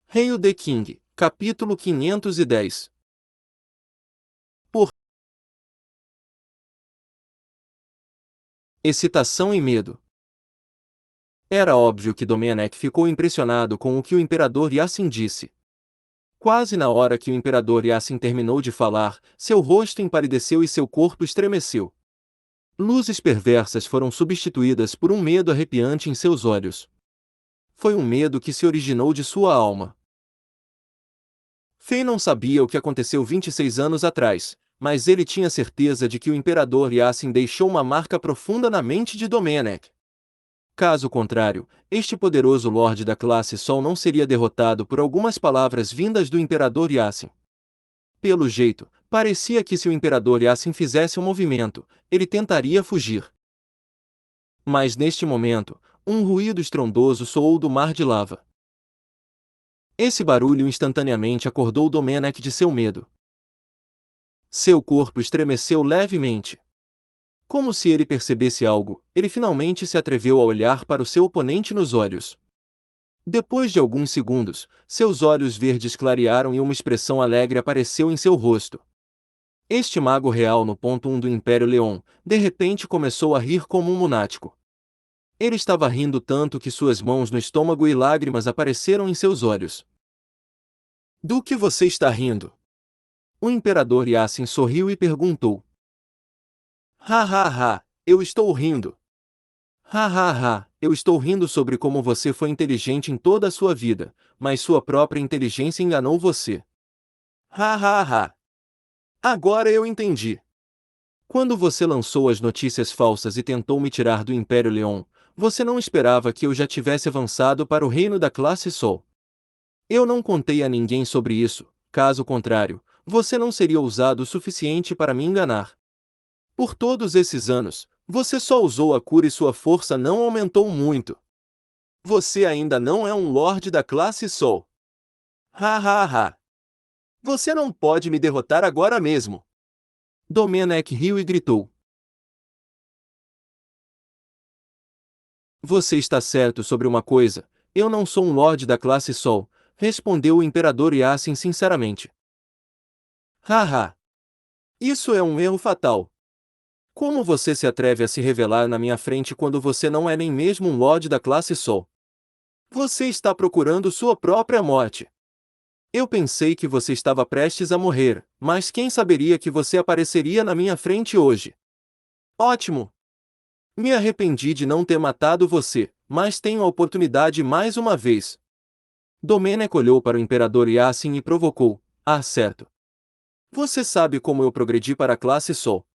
Hail the King, capítulo 510. Por excitação e medo. Era óbvio que Domenech ficou impressionado com o que o imperador Yassin disse. Quase na hora que o imperador Yassin terminou de falar, seu rosto empalideceu e seu corpo estremeceu. Luzes perversas foram substituídas por um medo arrepiante em seus olhos. Foi um medo que se originou de sua alma. Fei não sabia o que aconteceu 26 anos atrás, mas ele tinha certeza de que o imperador Yassin deixou uma marca profunda na mente de Domenech. Caso contrário, este poderoso lorde da classe Sol não seria derrotado por algumas palavras vindas do imperador Yassin. Pelo jeito, parecia que se o imperador Yassin fizesse um movimento, ele tentaria fugir. Mas neste momento, um ruído estrondoso soou do mar de lava. Esse barulho instantaneamente acordou Domenech de seu medo. Seu corpo estremeceu levemente. Como se ele percebesse algo, ele finalmente se atreveu a olhar para o seu oponente nos olhos. Depois de alguns segundos, seus olhos verdes clarearam e uma expressão alegre apareceu em seu rosto. Este mago real no ponto 1 do Império Leon, de repente começou a rir como um lunático. Ele estava rindo tanto que suas mãos no estômago e lágrimas apareceram em seus olhos. Do que você está rindo? O imperador Yassin sorriu e perguntou. Ha ha ha, eu estou rindo. Ha ha ha, eu estou rindo sobre como você foi inteligente em toda a sua vida, mas sua própria inteligência enganou você. Ha ha ha. Agora eu entendi. Quando você lançou as notícias falsas e tentou me tirar do Império Leon, você não esperava que eu já tivesse avançado para o reino da classe Sol. Eu não contei a ninguém sobre isso, caso contrário, você não seria ousado o suficiente para me enganar. Por todos esses anos, você só usou a cura e sua força não aumentou muito. Você ainda não é um lorde da classe Sol. Ha ha ha. Você não pode me derrotar agora mesmo. Domenech riu e gritou. Você está certo sobre uma coisa, eu não sou um lorde da classe Sol, respondeu o imperador Yassin sinceramente. Haha. Isso é um erro fatal. Como você se atreve a se revelar na minha frente quando você não é nem mesmo um lorde da classe Sol? Você está procurando sua própria morte. Eu pensei que você estava prestes a morrer, mas quem saberia que você apareceria na minha frente hoje? Ótimo! Me arrependi de não ter matado você, mas tenho a oportunidade mais uma vez. Domenech olhou para o imperador Yassin e provocou. Ah, certo. Você sabe como eu progredi para a classe Sol.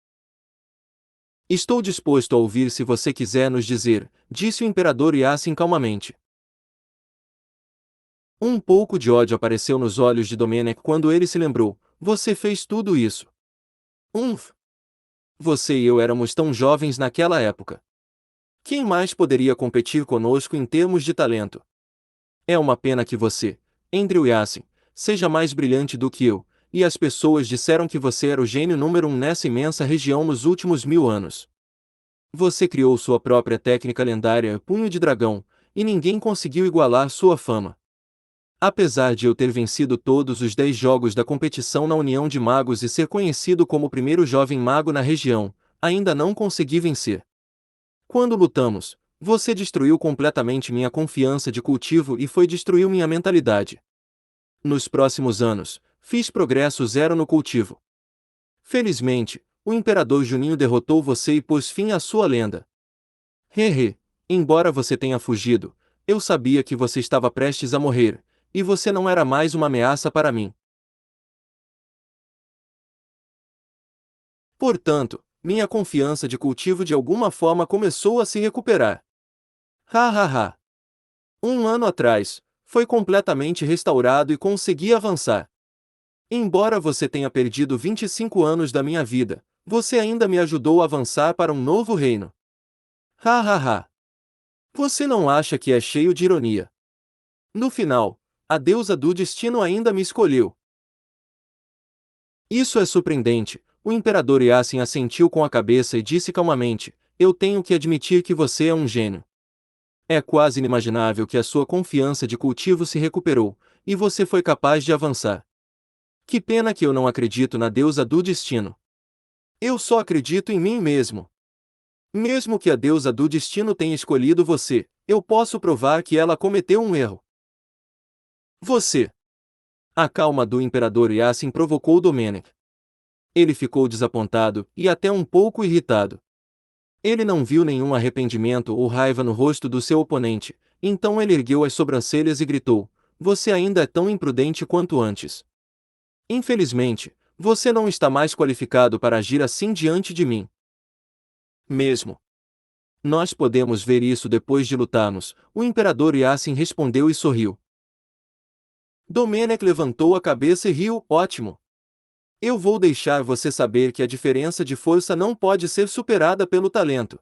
Estou disposto a ouvir se você quiser nos dizer, disse o imperador Yassin calmamente. Um pouco de ódio apareceu nos olhos de Domenech quando ele se lembrou. Você fez tudo isso. Umf! Você e eu éramos tão jovens naquela época. Quem mais poderia competir conosco em termos de talento? É uma pena que você, Andrew Yassin, seja mais brilhante do que eu, e as pessoas disseram que você era o gênio número 1 nessa imensa região nos últimos 1000 anos. Você criou sua própria técnica lendária, Punho de Dragão, e ninguém conseguiu igualar sua fama. Apesar de eu ter vencido todos os 10 jogos da competição na União de Magos e ser conhecido como o primeiro jovem mago na região, ainda não consegui vencer. Quando lutamos, você destruiu completamente minha confiança de cultivo e destruiu minha mentalidade. Nos próximos anos, fiz progresso zero no cultivo. Felizmente, o Imperador Juninho derrotou você e pôs fim à sua lenda. Hehe, embora você tenha fugido, eu sabia que você estava prestes a morrer, e você não era mais uma ameaça para mim. Portanto, minha confiança de cultivo de alguma forma começou a se recuperar. Ha ha ha. Um ano atrás, foi completamente restaurado e consegui avançar. Embora você tenha perdido 25 anos da minha vida, você ainda me ajudou a avançar para um novo reino. Ha ha ha. Você não acha que é cheio de ironia? No final, a deusa do destino ainda me escolheu. Isso é surpreendente, o imperador Yassin assentiu com a cabeça e disse calmamente, eu tenho que admitir que você é um gênio. É quase inimaginável que a sua confiança de cultivo se recuperou, e você foi capaz de avançar. Que pena que eu não acredito na deusa do destino. Eu só acredito em mim mesmo. Mesmo que a deusa do destino tenha escolhido você, eu posso provar que ela cometeu um erro. Você. A calma do imperador Yasin provocou Domenech. Ele ficou desapontado e até um pouco irritado. Ele não viu nenhum arrependimento ou raiva no rosto do seu oponente, então ele ergueu as sobrancelhas e gritou: Você ainda é tão imprudente quanto antes. Infelizmente, você não está mais qualificado para agir assim diante de mim. Mesmo. Nós podemos ver isso depois de lutarmos, o imperador Yasin respondeu e sorriu. Domenech levantou a cabeça e riu: Ótimo. Eu vou deixar você saber que a diferença de força não pode ser superada pelo talento.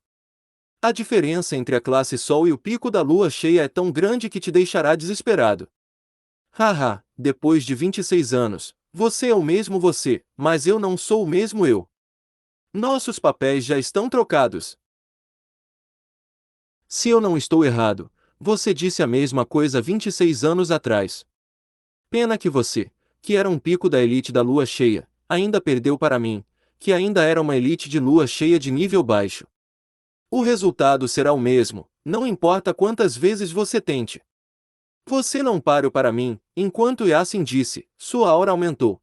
A diferença entre a classe Sol e o pico da lua cheia é tão grande que te deixará desesperado. Haha, depois de 26 anos, você é o mesmo você, mas eu não sou o mesmo eu. Nossos papéis já estão trocados. Se eu não estou errado, você disse a mesma coisa 26 anos atrás. Pena que você, que era um pico da elite da lua cheia, ainda perdeu para mim, que ainda era uma elite de lua cheia de nível baixo. O resultado será o mesmo, não importa quantas vezes você tente. Você não páreo para mim, enquanto Yasin disse, sua aura aumentou.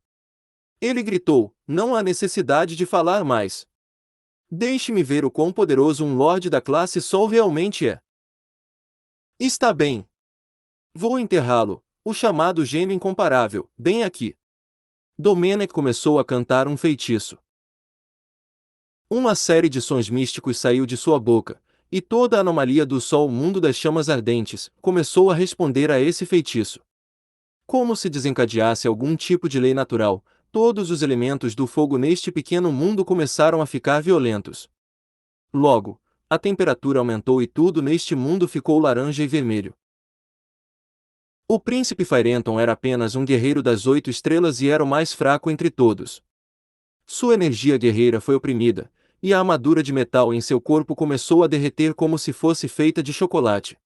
Ele gritou, não há necessidade de falar mais. Deixe-me ver o quão poderoso um Lorde da classe Sol realmente é. Está bem. Vou enterrá-lo, o chamado gênio incomparável, bem aqui. Domenech começou a cantar um feitiço. Uma série de sons místicos saiu de sua boca, e toda a anomalia do Sol, o mundo das chamas ardentes, começou a responder a esse feitiço. Como se desencadeasse algum tipo de lei natural, todos os elementos do fogo neste pequeno mundo começaram a ficar violentos. Logo, a temperatura aumentou e tudo neste mundo ficou laranja e vermelho. O príncipe Fyrenton era apenas um guerreiro das 8 estrelas e era o mais fraco entre todos. Sua energia guerreira foi oprimida, e a armadura de metal em seu corpo começou a derreter como se fosse feita de chocolate.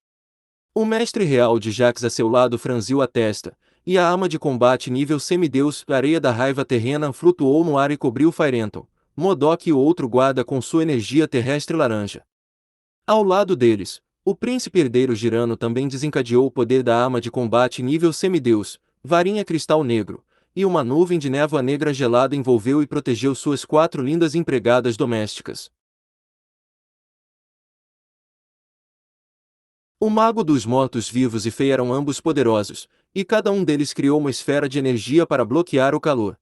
O mestre real de Jax a seu lado franziu a testa, e a arma de combate nível semideus, areia da raiva terrena, flutuou no ar e cobriu Fyrenton, Modok e o outro guarda com sua energia terrestre laranja. Ao lado deles, o príncipe herdeiro Girano também desencadeou o poder da arma de combate nível semideus, varinha cristal negro, e uma nuvem de névoa negra gelada envolveu e protegeu suas 4 lindas empregadas domésticas. O mago dos mortos-vivos e Fei eram ambos poderosos, e cada um deles criou uma esfera de energia para bloquear o calor.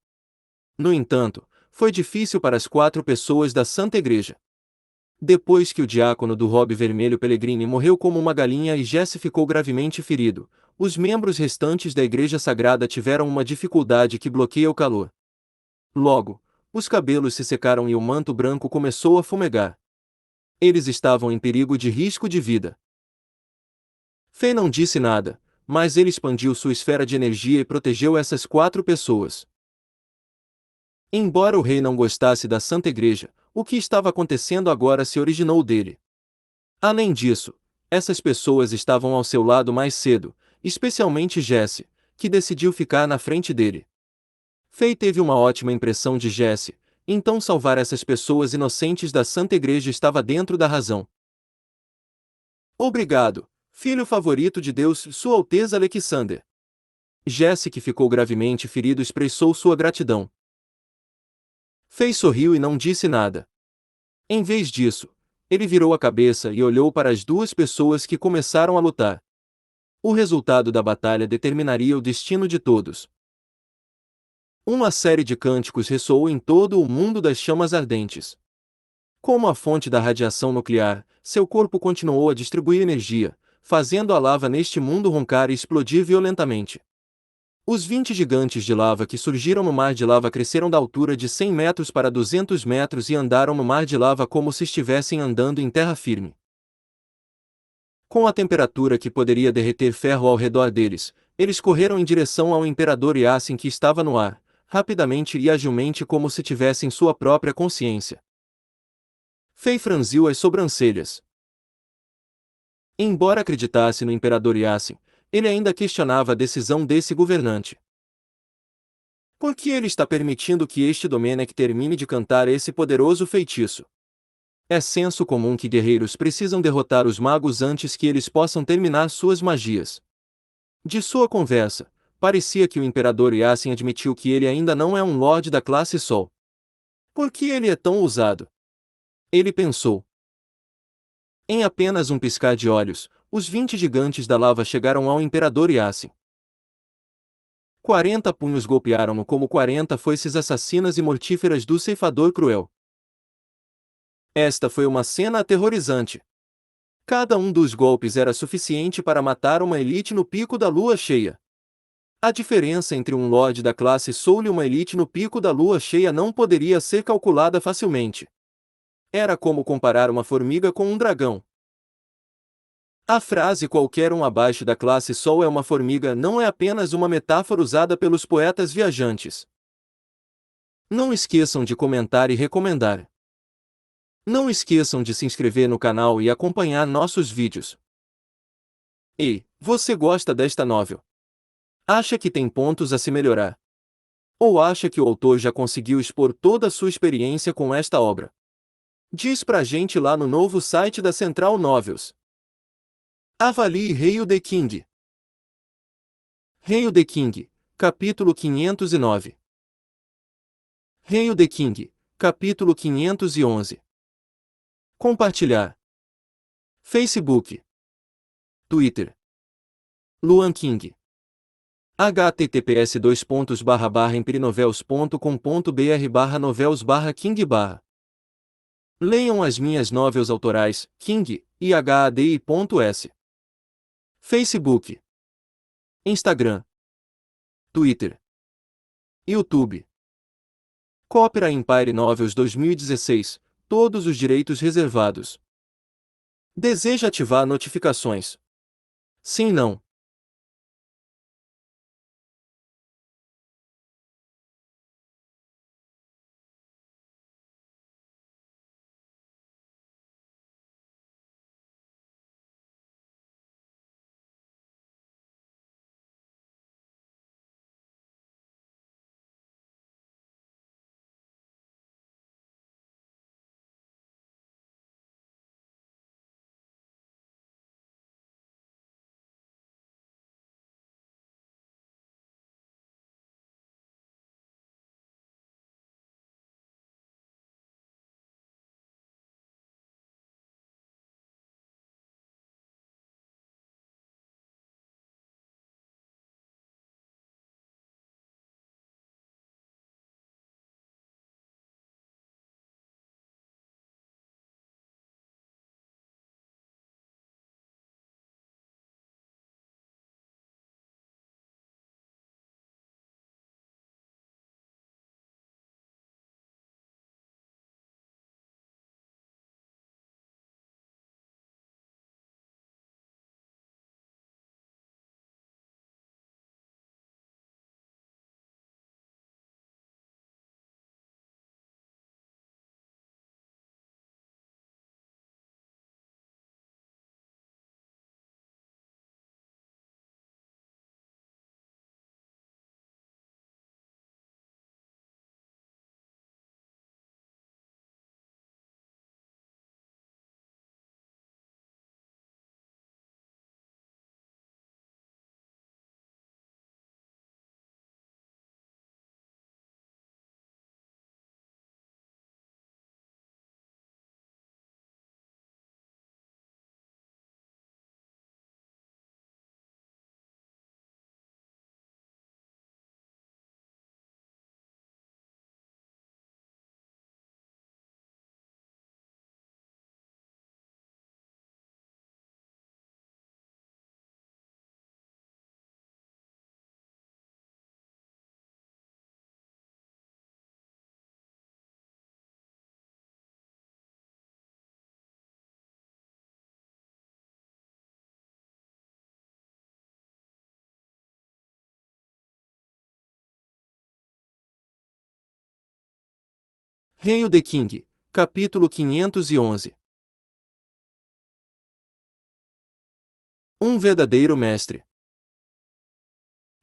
No entanto, foi difícil para as 4 pessoas da Santa Igreja. Depois que o diácono do Robe Vermelho Pellegrini morreu como uma galinha e Jesse ficou gravemente ferido, os membros restantes da Igreja Sagrada tiveram uma dificuldade que bloqueia o calor. Logo, os cabelos se secaram e o manto branco começou a fumegar. Eles estavam em perigo de risco de vida. Fei não disse nada, mas ele expandiu sua esfera de energia e protegeu essas 4 pessoas. Embora o rei não gostasse da Santa Igreja, o que estava acontecendo agora se originou dele. Além disso, essas pessoas estavam ao seu lado mais cedo, especialmente Jesse, que decidiu ficar na frente dele. Fei teve uma ótima impressão de Jesse, então salvar essas pessoas inocentes da Santa Igreja estava dentro da razão. Obrigado, filho favorito de Deus, Sua Alteza Alexander. Jesse, que ficou gravemente ferido, expressou sua gratidão. Fei sorriu e não disse nada. Em vez disso, ele virou a cabeça e olhou para as 2 pessoas que começaram a lutar. O resultado da batalha determinaria o destino de todos. Uma série de cânticos ressoou em todo o mundo das chamas ardentes. Como a fonte da radiação nuclear, seu corpo continuou a distribuir energia, fazendo a lava neste mundo roncar e explodir violentamente. Os 20 gigantes de lava que surgiram no mar de lava cresceram da altura de 100 metros para 200 metros e andaram no mar de lava como se estivessem andando em terra firme. Com a temperatura que poderia derreter ferro ao redor deles, eles correram em direção ao imperador Yasin, que estava no ar, rapidamente e agilmente como se tivessem sua própria consciência. Fei franziu as sobrancelhas. Embora acreditasse no imperador Yasin, Ele ainda questionava a decisão desse governante. Por que ele está permitindo que este Domenech termine de cantar esse poderoso feitiço? É senso comum que guerreiros precisam derrotar os magos antes que eles possam terminar suas magias. De sua conversa, parecia que o imperador Yasin admitiu que ele ainda não é um lorde da classe Sol. Por que ele é tão ousado? Ele pensou. Em apenas um piscar de olhos, os 20 gigantes da lava chegaram ao imperador Yasin. 40 punhos golpearam-no como 40 foices assassinas e mortíferas do ceifador cruel. Esta foi uma cena aterrorizante. Cada um dos golpes era suficiente para matar uma elite no pico da lua cheia. A diferença entre um lorde da classe Soul e uma elite no pico da lua cheia não poderia ser calculada facilmente. Era como comparar uma formiga com um dragão. A frase qualquer um abaixo da classe Sol é uma formiga não é apenas uma metáfora usada pelos poetas viajantes. Não esqueçam de comentar e recomendar. Não esqueçam de se inscrever no canal e acompanhar nossos vídeos. Ei, você gosta desta novel? Acha que tem pontos a se melhorar? Ou acha que o autor já conseguiu expor toda a sua experiência com esta obra? Diz pra gente lá no novo site da Central Novels. Avalie Hail the King. Hail the King, capítulo 509. Hail the King, capítulo 511. Compartilhar. Facebook. Twitter. Luan King. https://empirenovels.com.br/novels/king/. Leiam as minhas novels autorais, King, e HADI.S. Facebook. Instagram. Twitter. YouTube. Copyright Empire Novels 2016, todos os direitos reservados. Deseja ativar notificações? Sim, não. Hail the King, capítulo 511. Um verdadeiro mestre.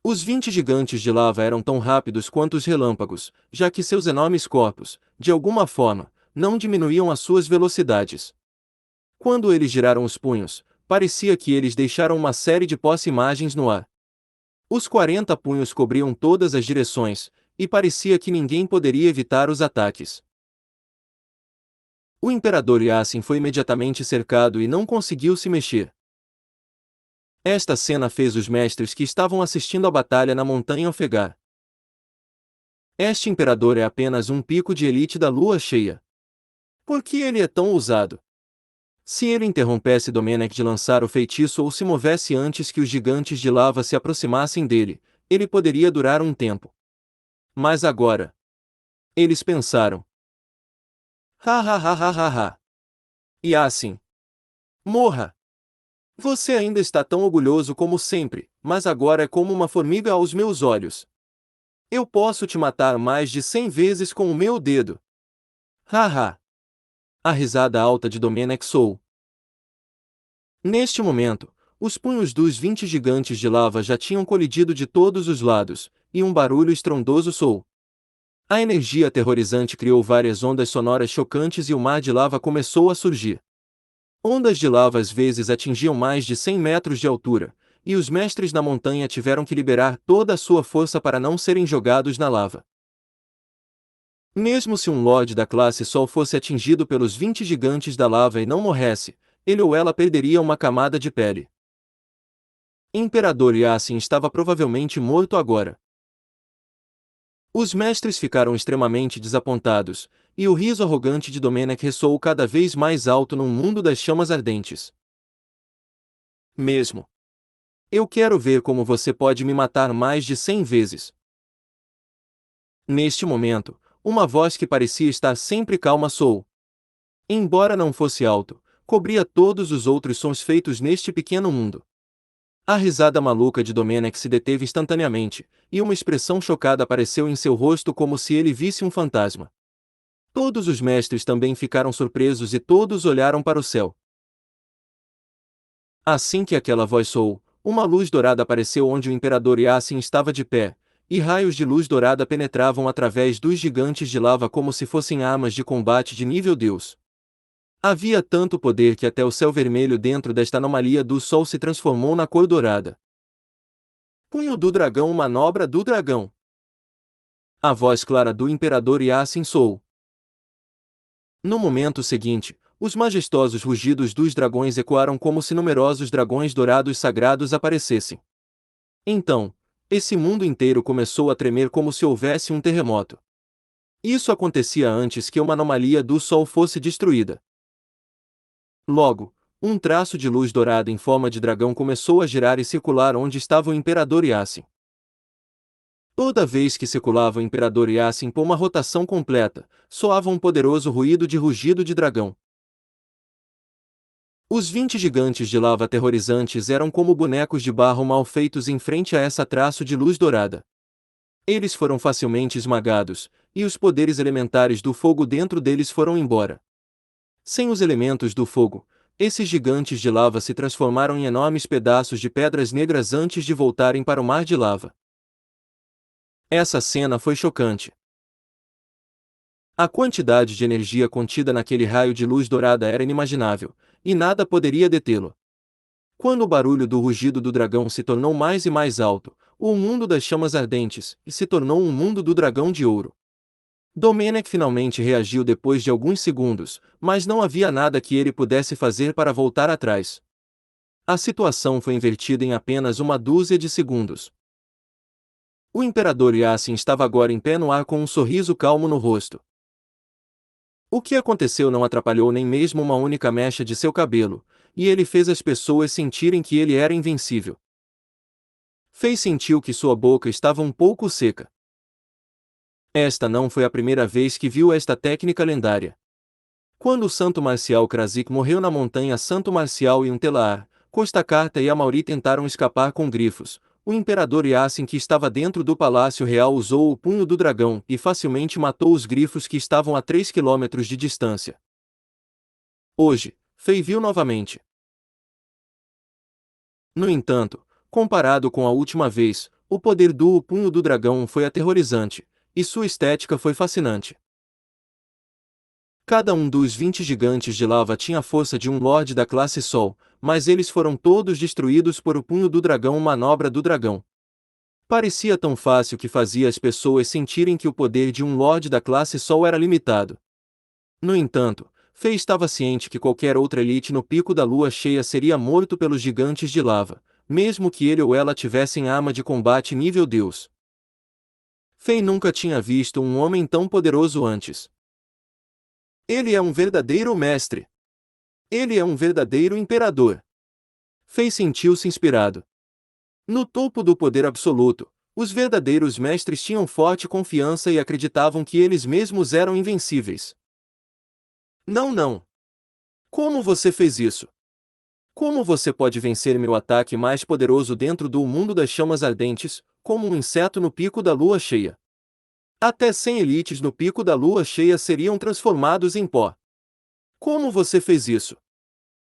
Os 20 gigantes de lava eram tão rápidos quanto os relâmpagos, já que seus enormes corpos, de alguma forma, não diminuíam as suas velocidades. Quando eles giraram os punhos, parecia que eles deixaram uma série de poça-imagens no ar. Os 40 punhos cobriam todas as direções, e parecia que ninguém poderia evitar os ataques. O imperador Yasin foi imediatamente cercado e não conseguiu se mexer. Esta cena fez os mestres que estavam assistindo à batalha na montanha ofegar. Este imperador é apenas um pico de elite da lua cheia. Por que ele é tão ousado? Se ele interrompesse Domenech de lançar o feitiço ou se movesse antes que os gigantes de lava se aproximassem dele, ele poderia durar um tempo. Mas agora, eles pensaram. Ha ha ha ha ha ha. Yasin, morra! Você ainda está tão orgulhoso como sempre, mas agora é como uma formiga aos meus olhos. Eu posso te matar mais de 100 vezes com o meu dedo. Haha. A risada alta de Domenech soou. Neste momento, os punhos dos 20 gigantes de lava já tinham colidido de todos os lados, e um barulho estrondoso soou. A energia aterrorizante criou várias ondas sonoras chocantes e o mar de lava começou a surgir. Ondas de lava às vezes atingiam mais de 100 metros de altura, e os mestres na montanha tiveram que liberar toda a sua força para não serem jogados na lava. Mesmo se um Lorde da classe Sol fosse atingido pelos 20 gigantes da lava e não morresse, ele ou ela perderia uma camada de pele. Imperador Yasin estava provavelmente morto agora. Os mestres ficaram extremamente desapontados, e o riso arrogante de Domenech ressoou cada vez mais alto num mundo das chamas ardentes. Mesmo. Eu quero ver como você pode me matar mais de 100 vezes. Neste momento, uma voz que parecia estar sempre calma soou. Embora não fosse alto, cobria todos os outros sons feitos neste pequeno mundo. A risada maluca de Domenech se deteve instantaneamente, e uma expressão chocada apareceu em seu rosto como se ele visse um fantasma. Todos os mestres também ficaram surpresos e todos olharam para o céu. Assim que aquela voz soou, uma luz dourada apareceu onde o imperador Yasin estava de pé, e raios de luz dourada penetravam através dos gigantes de lava como se fossem armas de combate de nível Deus. Havia tanto poder que até o céu vermelho dentro desta anomalia do sol se transformou na cor dourada. Punho do dragão, manobra do dragão. A voz clara do imperador Yasin soou. No momento seguinte, os majestosos rugidos dos dragões ecoaram como se numerosos dragões dourados sagrados aparecessem. Então, esse mundo inteiro começou a tremer como se houvesse um terremoto. Isso acontecia antes que uma anomalia do Sol fosse destruída. Logo, um traço de luz dourada em forma de dragão começou a girar e circular onde estava o Imperador Yasin. Toda vez que circulava o Imperador Yasin por uma rotação completa, soava um poderoso ruído de rugido de dragão. Os 20 gigantes de lava aterrorizantes eram como bonecos de barro mal feitos em frente a essa traço de luz dourada. Eles foram facilmente esmagados, e os poderes elementares do fogo dentro deles foram embora. Sem os elementos do fogo, esses gigantes de lava se transformaram em enormes pedaços de pedras negras antes de voltarem para o mar de lava. Essa cena foi chocante. A quantidade de energia contida naquele raio de luz dourada era inimaginável, e nada poderia detê-lo. Quando o barulho do rugido do dragão se tornou mais e mais alto, o mundo das chamas ardentes se tornou um mundo do dragão de ouro. Domenech finalmente reagiu depois de alguns segundos, mas não havia nada que ele pudesse fazer para voltar atrás. A situação foi invertida em apenas uma dúzia de segundos. O imperador Yasin estava agora em pé no ar com um sorriso calmo no rosto. O que aconteceu não atrapalhou nem mesmo uma única mecha de seu cabelo, e ele fez as pessoas sentirem que ele era invencível. Fez sentir que sua boca estava um pouco seca. Esta não foi a primeira vez que viu esta técnica lendária. Quando o Santo Marcial Krasik morreu na montanha Santo Marcial e Untelaar, Costa Carta e Amauri tentaram escapar com grifos, o imperador Yasin que estava dentro do palácio real usou o punho do dragão e facilmente matou os grifos que estavam a 3 quilômetros de distância. Hoje, Fei viu novamente. No entanto, comparado com a última vez, o poder do punho do dragão foi aterrorizante, e sua estética foi fascinante. Cada um dos 20 gigantes de lava tinha a força de um Lorde da classe Sol, mas eles foram todos destruídos por o punho do dragão, manobra do dragão. Parecia tão fácil que fazia as pessoas sentirem que o poder de um Lorde da classe Sol era limitado. No entanto, Fei estava ciente que qualquer outra elite no pico da lua cheia seria morto pelos gigantes de lava, mesmo que ele ou ela tivessem arma de combate nível Deus. Fei nunca tinha visto um homem tão poderoso antes. Ele é um verdadeiro mestre. Ele é um verdadeiro imperador. Fei sentiu-se inspirado. No topo do poder absoluto, os verdadeiros mestres tinham forte confiança e acreditavam que eles mesmos eram invencíveis. Não, não. Como você fez isso? Como você pode vencer meu ataque mais poderoso dentro do mundo das chamas ardentes, como um inseto no pico da lua cheia? Até 100 elites no pico da lua cheia seriam transformados em pó. Como você fez isso?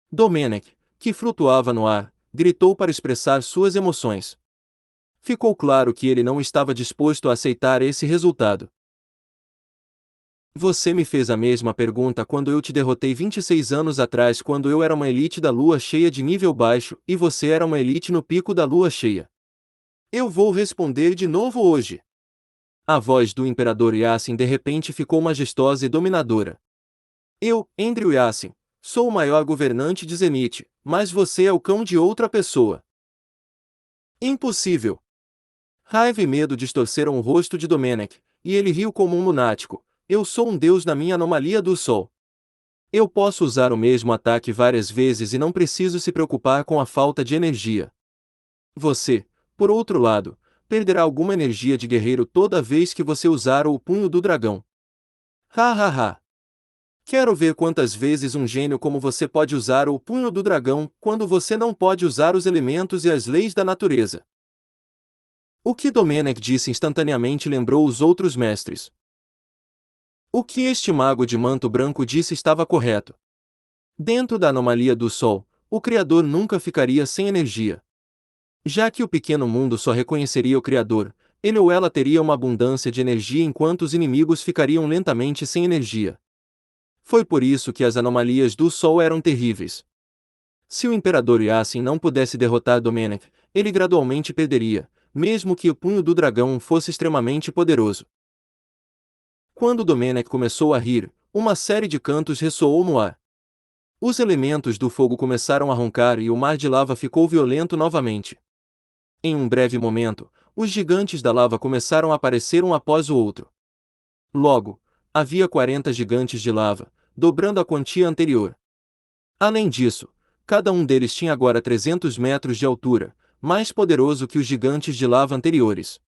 Domenech, que flutuava no ar, gritou para expressar suas emoções. Ficou claro que ele não estava disposto a aceitar esse resultado. Você me fez a mesma pergunta quando eu te derrotei 26 anos atrás, quando eu era uma elite da lua cheia de nível baixo e você era uma elite no pico da lua cheia. Eu vou responder de novo hoje. A voz do Imperador Yasin de repente ficou majestosa e dominadora. Eu, Andrew Yasin, sou o maior governante de Zenith, mas você é o cão de outra pessoa. Impossível! Raiva e medo distorceram o rosto de Domenech, e ele riu como um lunático. Eu sou um deus na minha anomalia do sol. Eu posso usar o mesmo ataque várias vezes e não preciso se preocupar com a falta de energia. Você, por outro lado, perderá alguma energia de guerreiro toda vez que você usar o punho do dragão. Ha ha ha! Quero ver quantas vezes um gênio como você pode usar o punho do dragão quando você não pode usar os elementos e as leis da natureza. O que Domenech disse instantaneamente lembrou os outros mestres. O que este mago de manto branco disse estava correto. Dentro da anomalia do Sol, o Criador nunca ficaria sem energia. Já que o pequeno mundo só reconheceria o Criador, ele ou ela teria uma abundância de energia enquanto os inimigos ficariam lentamente sem energia. Foi por isso que as anomalias do Sol eram terríveis. Se o Imperador Yasin não pudesse derrotar Domenech, ele gradualmente perderia, mesmo que o punho do dragão fosse extremamente poderoso. Quando Domenech começou a rir, uma série de cantos ressoou no ar. Os elementos do fogo começaram a roncar e o mar de lava ficou violento novamente. Em um breve momento, os gigantes da lava começaram a aparecer um após o outro. Logo, havia 40 gigantes de lava, dobrando a quantia anterior. Além disso, cada um deles tinha agora 300 metros de altura, mais poderoso que os gigantes de lava anteriores.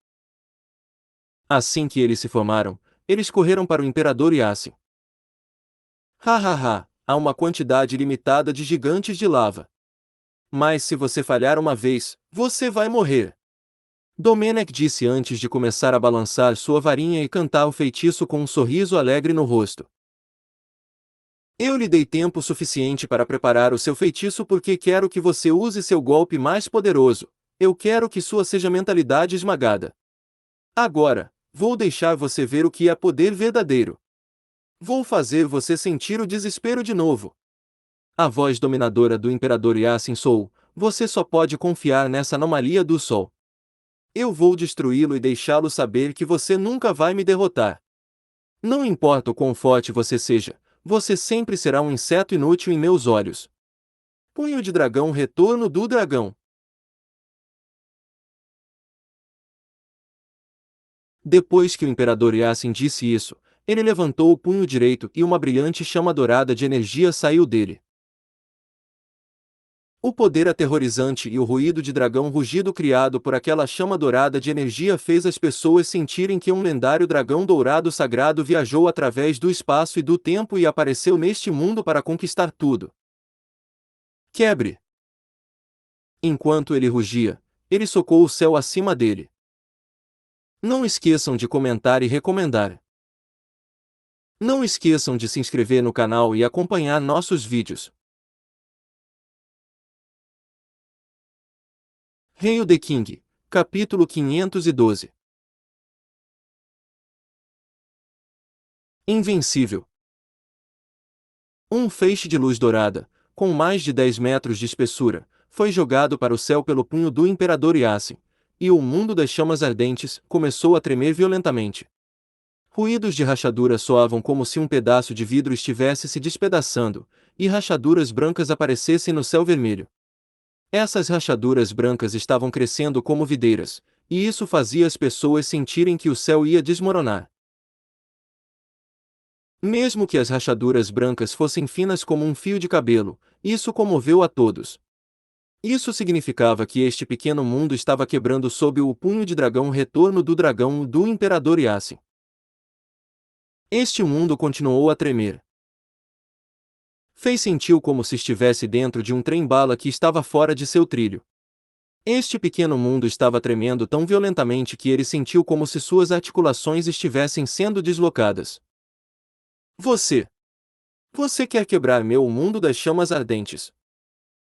Assim que eles se formaram, eles correram para o Imperador Yasin. Ha ha ha, há uma quantidade limitada de gigantes de lava. Mas se você falhar uma vez, você vai morrer. Domenech disse antes de começar a balançar sua varinha e cantar o feitiço com um sorriso alegre no rosto. Eu lhe dei tempo suficiente para preparar o seu feitiço porque quero que você use seu golpe mais poderoso. Eu quero que sua seja mentalidade esmagada. Agora, vou deixar você ver o que é poder verdadeiro. Vou fazer você sentir o desespero de novo. A voz dominadora do Imperador Yasin soou: você só pode confiar nessa anomalia do Sol. Eu vou destruí-lo e deixá-lo saber que você nunca vai me derrotar. Não importa o quão forte você seja, você sempre será um inseto inútil em meus olhos. Punho de dragão, retorno do dragão. Depois que o Imperador Yasin disse isso, ele levantou o punho direito e uma brilhante chama dourada de energia saiu dele. O poder aterrorizante e o ruído de dragão rugido criado por aquela chama dourada de energia fez as pessoas sentirem que um lendário dragão dourado sagrado viajou através do espaço e do tempo e apareceu neste mundo para conquistar tudo. Quebre! Enquanto ele rugia, ele socou o céu acima dele. Não esqueçam de comentar e recomendar. Não esqueçam de se inscrever no canal e acompanhar nossos vídeos. Hail the King! Capítulo 512. Invencível. Um feixe de luz dourada, com mais de 10 metros de espessura, foi jogado para o céu pelo punho do Imperador Yasin, e o mundo das chamas ardentes começou a tremer violentamente. Ruídos de rachadura soavam como se um pedaço de vidro estivesse se despedaçando, e rachaduras brancas aparecessem no céu vermelho. Essas rachaduras brancas estavam crescendo como videiras, e isso fazia as pessoas sentirem que o céu ia desmoronar. Mesmo que as rachaduras brancas fossem finas como um fio de cabelo, isso comoveu a todos. Isso significava que este pequeno mundo estava quebrando sob o punho de dragão, o retorno do dragão do Imperador Yasin. Este mundo continuou a tremer. Fei sentiu como se estivesse dentro de um trem-bala que estava fora de seu trilho. Este pequeno mundo estava tremendo tão violentamente que ele sentiu como se suas articulações estivessem sendo deslocadas. Você quer quebrar meu mundo das chamas ardentes?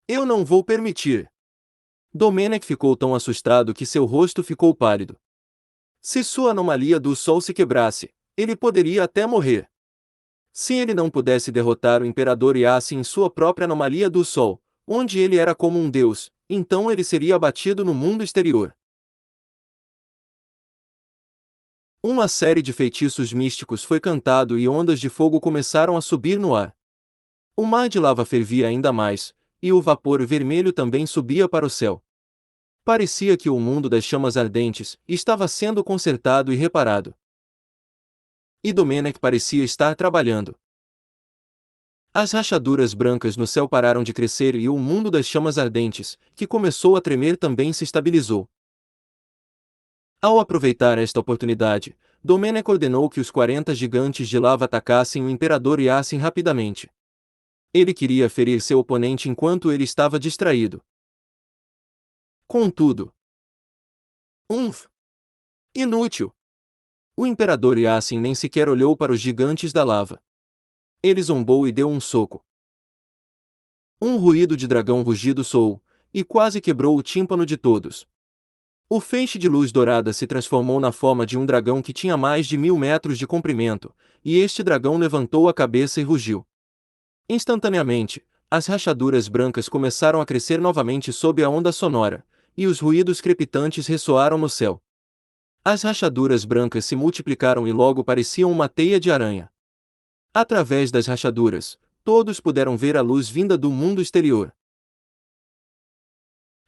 Eu não vou permitir. Domenech ficou tão assustado que seu rosto ficou pálido. Se sua anomalia do Sol se quebrasse, ele poderia até morrer. Se ele não pudesse derrotar o Imperador Yasin em sua própria anomalia do Sol, onde ele era como um deus, então ele seria abatido no mundo exterior. Uma série de feitiços místicos foi cantado e ondas de fogo começaram a subir no ar. O mar de lava fervia ainda mais, e o vapor vermelho também subia para o céu. Parecia que o mundo das chamas ardentes estava sendo consertado e reparado. E Domenech parecia estar trabalhando. As rachaduras brancas no céu pararam de crescer e o mundo das chamas ardentes, que começou a tremer, também se estabilizou. Ao aproveitar esta oportunidade, Domenech ordenou que os 40 gigantes de lava atacassem o Imperador Yasin rapidamente. Ele queria ferir seu oponente enquanto ele estava distraído. Contudo, inútil! O Imperador Yasin nem sequer olhou para os gigantes da lava. Ele zombou e deu um soco. Um ruído de dragão rugido soou, e quase quebrou o tímpano de todos. O feixe de luz dourada se transformou na forma de um dragão que tinha mais de 1000 metros de comprimento, e este dragão levantou a cabeça e rugiu. Instantaneamente, as rachaduras brancas começaram a crescer novamente sob a onda sonora, e os ruídos crepitantes ressoaram no céu. As rachaduras brancas se multiplicaram e logo pareciam uma teia de aranha. Através das rachaduras, todos puderam ver a luz vinda do mundo exterior.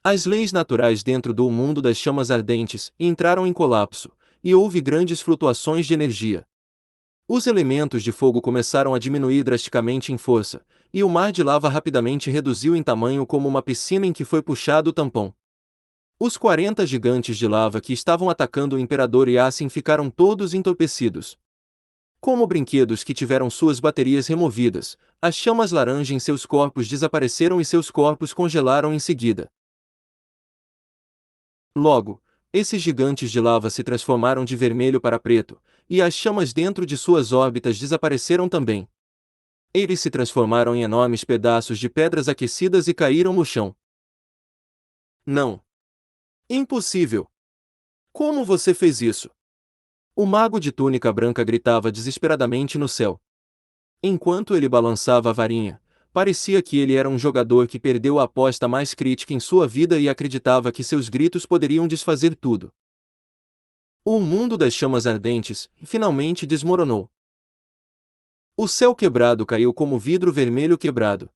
As leis naturais dentro do mundo das chamas ardentes entraram em colapso, e houve grandes flutuações de energia. Os elementos de fogo começaram a diminuir drasticamente em força, e o mar de lava rapidamente reduziu em tamanho como uma piscina em que foi puxado o tampão. Os 40 gigantes de lava que estavam atacando o Imperador Yasin ficaram todos entorpecidos. Como brinquedos que tiveram suas baterias removidas, as chamas laranja em seus corpos desapareceram e seus corpos congelaram em seguida. Logo, esses gigantes de lava se transformaram de vermelho para preto, e as chamas dentro de suas órbitas desapareceram também. Eles se transformaram em enormes pedaços de pedras aquecidas e caíram no chão. Não! Impossível! Como você fez isso? O mago de túnica branca gritava desesperadamente no céu. Enquanto ele balançava a varinha, parecia que ele era um jogador que perdeu a aposta mais crítica em sua vida e acreditava que seus gritos poderiam desfazer tudo. O mundo das chamas ardentes finalmente desmoronou. O céu quebrado caiu como vidro vermelho quebrado.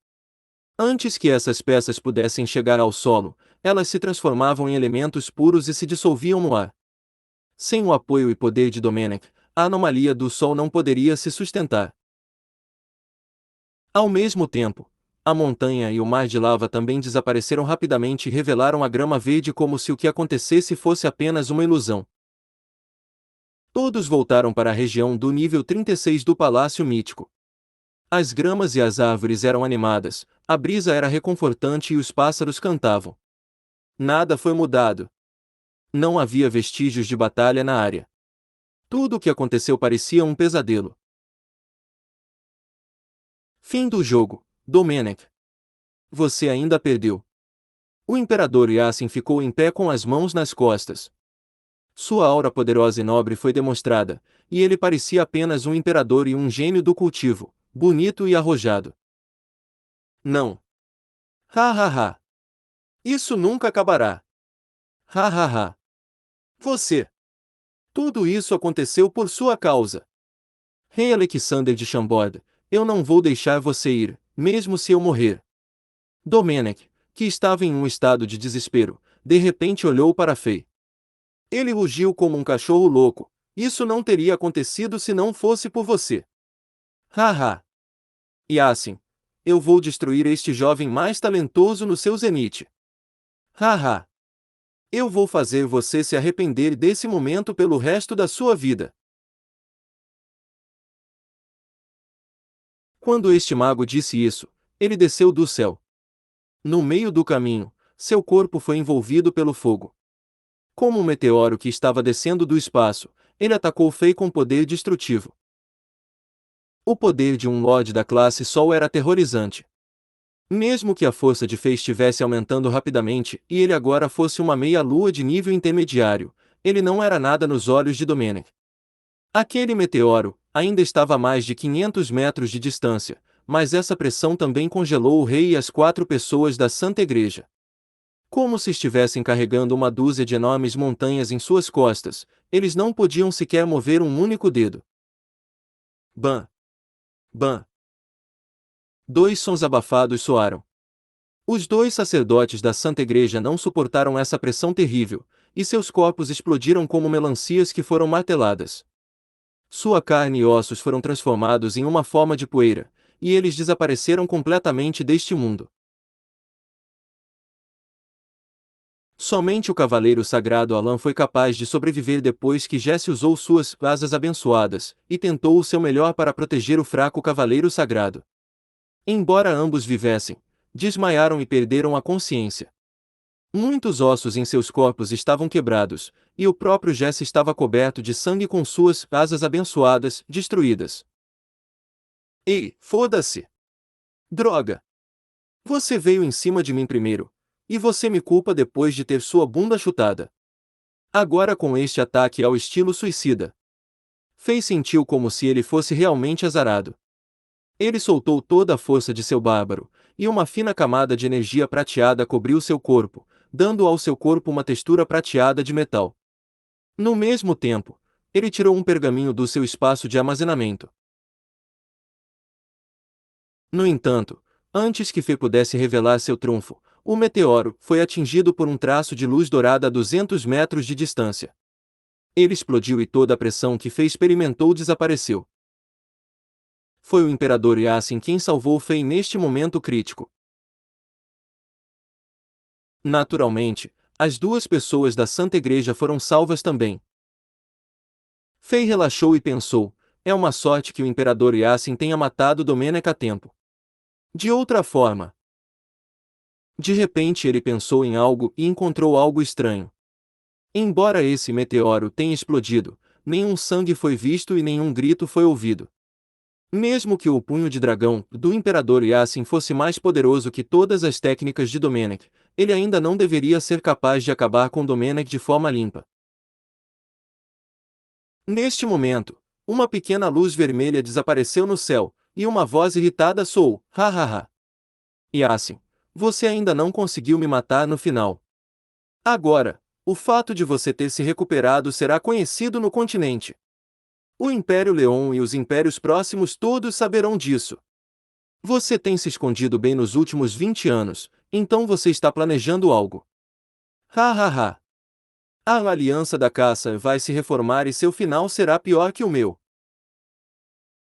Antes que essas peças pudessem chegar ao solo, elas se transformavam em elementos puros e se dissolviam no ar. Sem o apoio e poder de Domenech, a anomalia do Sol não poderia se sustentar. Ao mesmo tempo, a montanha e o mar de lava também desapareceram rapidamente e revelaram a grama verde como se o que acontecesse fosse apenas uma ilusão. Todos voltaram para a região do nível 36 do Palácio Mítico. As gramas e as árvores eram animadas, a brisa era reconfortante e os pássaros cantavam. Nada foi mudado. Não havia vestígios de batalha na área. Tudo o que aconteceu parecia um pesadelo. Fim do jogo, Domenech. Você ainda perdeu. O imperador Yasin ficou em pé com as mãos nas costas. Sua aura poderosa e nobre foi demonstrada, e ele parecia apenas um imperador e um gênio do cultivo, bonito e arrojado. Não. Ha ha ha. Isso nunca acabará. Ha ha ha. Você. Tudo isso aconteceu por sua causa. Rei Alexander de Chambord, eu não vou deixar você ir, mesmo se eu morrer. Domenech, que estava em um estado de desespero, de repente olhou para Fei. Ele rugiu como um cachorro louco. Isso não teria acontecido se não fosse por você. Haha. E assim, eu vou destruir este jovem mais talentoso no seu zenite. Haha. Eu vou fazer você se arrepender desse momento pelo resto da sua vida. Quando este mago disse isso, ele desceu do céu. No meio do caminho, seu corpo foi envolvido pelo fogo. Como um meteoro que estava descendo do espaço, ele atacou Fei com poder destrutivo. O poder de um Lorde da classe Sol era aterrorizante. Mesmo que a força de Fei estivesse aumentando rapidamente e ele agora fosse uma meia-lua de nível intermediário, ele não era nada nos olhos de Domenech. Aquele meteoro ainda estava a mais de 500 metros de distância, mas essa pressão também congelou o rei e as 4 pessoas da Santa Igreja. Como se estivessem carregando uma dúzia de enormes montanhas em suas costas, eles não podiam sequer mover um único dedo. Bam! Bam! 2 sons abafados soaram. Os 2 sacerdotes da Santa Igreja não suportaram essa pressão terrível, e seus corpos explodiram como melancias que foram marteladas. Sua carne e ossos foram transformados em uma forma de poeira, e eles desapareceram completamente deste mundo. Somente o cavaleiro sagrado Alan foi capaz de sobreviver depois que Jesse usou suas asas abençoadas, e tentou o seu melhor para proteger o fraco cavaleiro sagrado. Embora ambos vivessem, desmaiaram e perderam a consciência. Muitos ossos em seus corpos estavam quebrados, e o próprio Jesse estava coberto de sangue com suas asas abençoadas destruídas. Ei, foda-se! Droga! Você veio em cima de mim primeiro, e você me culpa depois de ter sua bunda chutada. Agora com este ataque ao estilo suicida. Fei sentiu como se ele fosse realmente azarado. Ele soltou toda a força de seu bárbaro, e uma fina camada de energia prateada cobriu seu corpo, dando ao seu corpo uma textura prateada de metal. No mesmo tempo, ele tirou um pergaminho do seu espaço de armazenamento. No entanto, antes que Fei pudesse revelar seu trunfo, o meteoro foi atingido por um traço de luz dourada a 200 metros de distância. Ele explodiu e toda a pressão que Fei experimentou desapareceu. Foi o Imperador Yasin quem salvou Fei neste momento crítico. Naturalmente, as 2 pessoas da Santa Igreja foram salvas também. Fei relaxou e pensou, é uma sorte que o Imperador Yasin tenha matado Domenech a tempo. De outra forma. De repente ele pensou em algo e encontrou algo estranho. Embora esse meteoro tenha explodido, nenhum sangue foi visto e nenhum grito foi ouvido. Mesmo que o punho de dragão do Imperador Yasin fosse mais poderoso que todas as técnicas de Domenech, ele ainda não deveria ser capaz de acabar com Domenech de forma limpa. Neste momento, uma pequena luz vermelha desapareceu no céu, e uma voz irritada soou, ha ha ha. Yasin, você ainda não conseguiu me matar no final. Agora, o fato de você ter se recuperado será conhecido no continente. O Império Leon e os impérios próximos todos saberão disso. Você tem se escondido bem nos últimos 20 anos, então você está planejando algo. Ha ha ha. A Aliança da Caça vai se reformar e seu final será pior que o meu.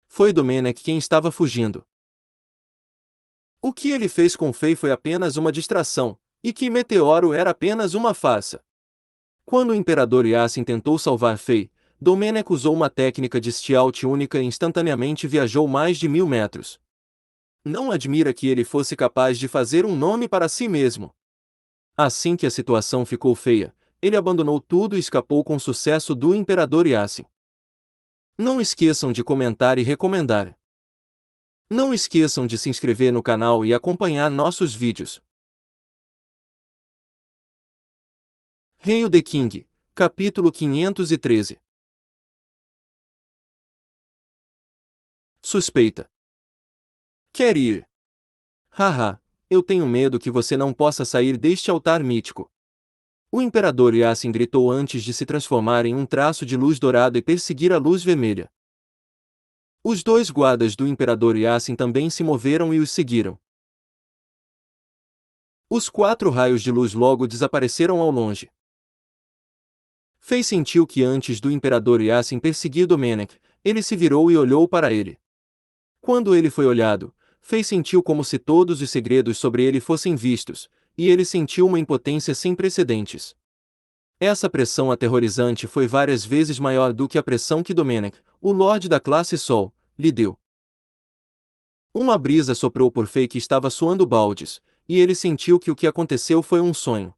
Foi Domenech quem estava fugindo. O que ele fez com Fei foi apenas uma distração, e que Meteoro era apenas uma farsa. Quando o Imperador Yasin tentou salvar Fei, Domenech usou uma técnica de stealth única e instantaneamente viajou mais de 1000 metros. Não admira que ele fosse capaz de fazer um nome para si mesmo. Assim que a situação ficou feia, ele abandonou tudo e escapou com sucesso do Imperador Yasin. Não esqueçam de comentar e recomendar. Não esqueçam de se inscrever no canal e acompanhar nossos vídeos. Hail the King, capítulo 513. Suspeita. Quer ir? Haha, eu tenho medo que você não possa sair deste altar mítico. O imperador Yasin gritou antes de se transformar em um traço de luz dourada e perseguir a luz vermelha. Os dois guardas do imperador Yasin também se moveram e os seguiram. Os 4 raios de luz logo desapareceram ao longe. Fei sentiu que antes do imperador Yasin perseguir Domenech, ele se virou e olhou para ele. Quando ele foi olhado, Fei sentiu como se todos os segredos sobre ele fossem vistos, e ele sentiu uma impotência sem precedentes. Essa pressão aterrorizante foi várias vezes maior do que a pressão que Domenech, o Lorde da classe Sol, lhe deu. Uma brisa soprou por Fei que estava suando baldes, e ele sentiu que o que aconteceu foi um sonho.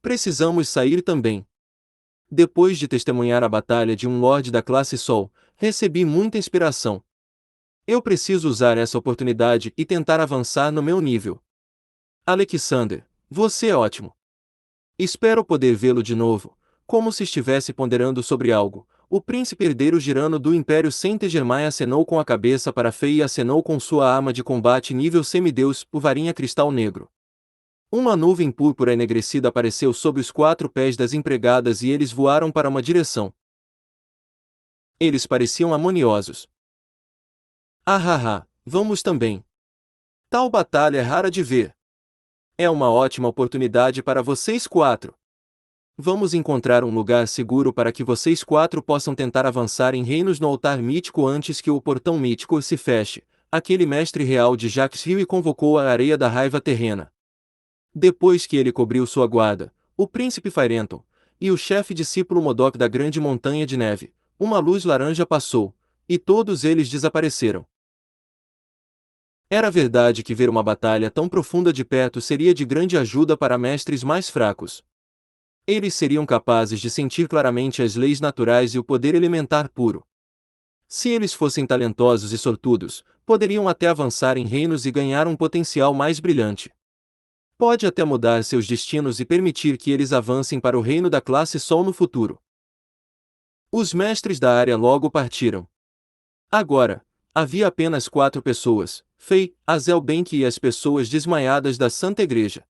Precisamos sair também. Depois de testemunhar a batalha de um Lorde da classe Sol, recebi muita inspiração. Eu preciso usar essa oportunidade e tentar avançar no meu nível. Alexander, você é ótimo. Espero poder vê-lo de novo, como se estivesse ponderando sobre algo. O príncipe herdeiro girano do Império Saint-Germain acenou com a cabeça para Fei e acenou com sua arma de combate nível semideus, o varinha cristal negro. Uma nuvem púrpura enegrecida apareceu sob os 4 pés das empregadas e eles voaram para uma direção. Eles pareciam harmoniosos. Vamos também. Tal batalha é rara de ver. É uma ótima oportunidade para vocês 4. Vamos encontrar um lugar seguro para que vocês 4 possam tentar avançar em reinos no altar mítico antes que o portão mítico se feche. Aquele mestre real de Jacques riu e convocou a areia da raiva terrena. Depois que ele cobriu sua guarda, o príncipe Firenton, e o chefe discípulo Modok da grande montanha de neve, uma luz laranja passou, e todos eles desapareceram. Era verdade que ver uma batalha tão profunda de perto seria de grande ajuda para mestres mais fracos. Eles seriam capazes de sentir claramente as leis naturais e o poder elementar puro. Se eles fossem talentosos e sortudos, poderiam até avançar em reinos e ganhar um potencial mais brilhante. Pode até mudar seus destinos e permitir que eles avancem para o reino da classe Sol no futuro. Os mestres da área logo partiram. Agora, havia apenas 4 pessoas, Fei, Azelbank e as pessoas desmaiadas da Santa Igreja.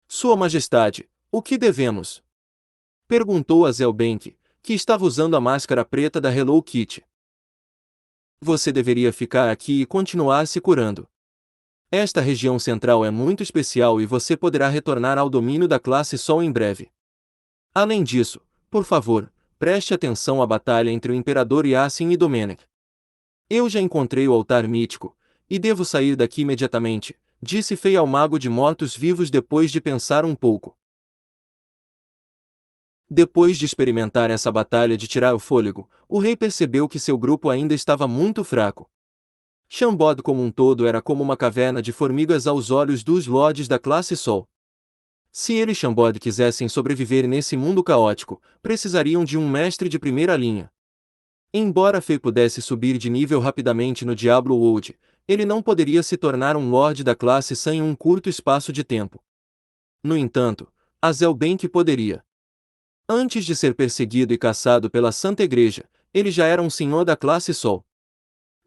Sua Majestade, o que devemos? Perguntou Azelbank, que estava usando a máscara preta da Hello Kitty. Você deveria ficar aqui e continuar se curando. Esta região central é muito especial e você poderá retornar ao domínio da classe Sol em breve. Além disso, por favor, preste atenção à batalha entre o Imperador Yasin e Domenech. Eu já encontrei o altar mítico, e devo sair daqui imediatamente, disse Fei ao mago de mortos-vivos depois de pensar um pouco. Depois de experimentar essa batalha de tirar o fôlego, o rei percebeu que seu grupo ainda estava muito fraco. Chambord como um todo era como uma caverna de formigas aos olhos dos lordes da classe Sol. Se ele e Chambord quisessem sobreviver nesse mundo caótico, precisariam de um mestre de primeira linha. Embora Fei pudesse subir de nível rapidamente no Diablo World, ele não poderia se tornar um Lorde da classe Sun em um curto espaço de tempo. No entanto, Azelbank poderia. Antes de ser perseguido e caçado pela Santa Igreja, ele já era um senhor da classe Sol.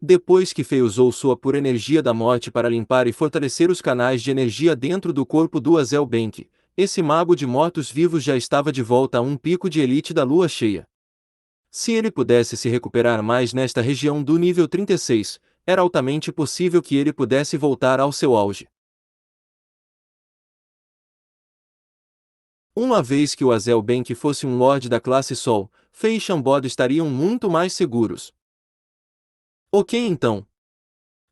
Depois que Fei usou sua pura energia da morte para limpar e fortalecer os canais de energia dentro do corpo do Azelbank, esse mago de mortos-vivos já estava de volta a um pico de elite da lua cheia. Se ele pudesse se recuperar mais nesta região do nível 36, era altamente possível que ele pudesse voltar ao seu auge. Uma vez que o Azelbank fosse um Lorde da classe Sol, Fei e Chambord estariam muito mais seguros. Ok então.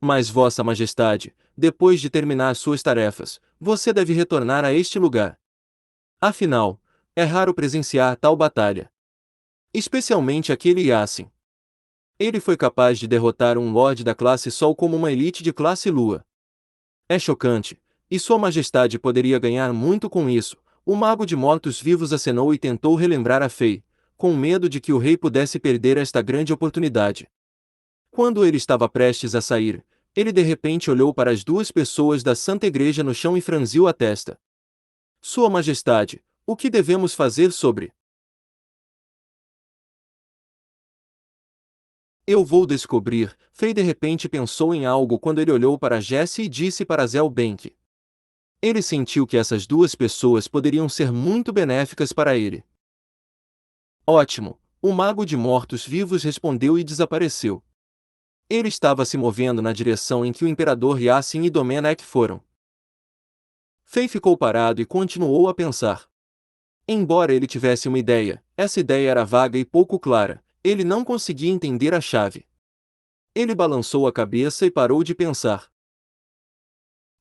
Mas Vossa Majestade, depois de terminar suas tarefas, você deve retornar a este lugar. Afinal, é raro presenciar tal batalha. Especialmente aquele Yasin. Ele foi capaz de derrotar um Lorde da classe Sol como uma elite de classe Lua. É chocante, e Sua Majestade poderia ganhar muito com isso. O mago de mortos-vivos acenou e tentou relembrar a Fei, com medo de que o rei pudesse perder esta grande oportunidade. Quando ele estava prestes a sair, ele de repente olhou para as 2 pessoas da Santa Igreja no chão e franziu a testa. Sua Majestade, o que devemos fazer sobre? Eu vou descobrir. Fei de repente pensou em algo quando ele olhou para Jesse e disse para Zelbank. Ele sentiu que essas duas pessoas poderiam ser muito benéficas para ele. Ótimo! O mago de mortos-vivos respondeu e desapareceu. Ele estava se movendo na direção em que o imperador Yassin e Domenech foram. Fei ficou parado e continuou a pensar. Embora ele tivesse uma ideia, essa ideia era vaga e pouco clara, ele não conseguia entender a chave. Ele balançou a cabeça e parou de pensar.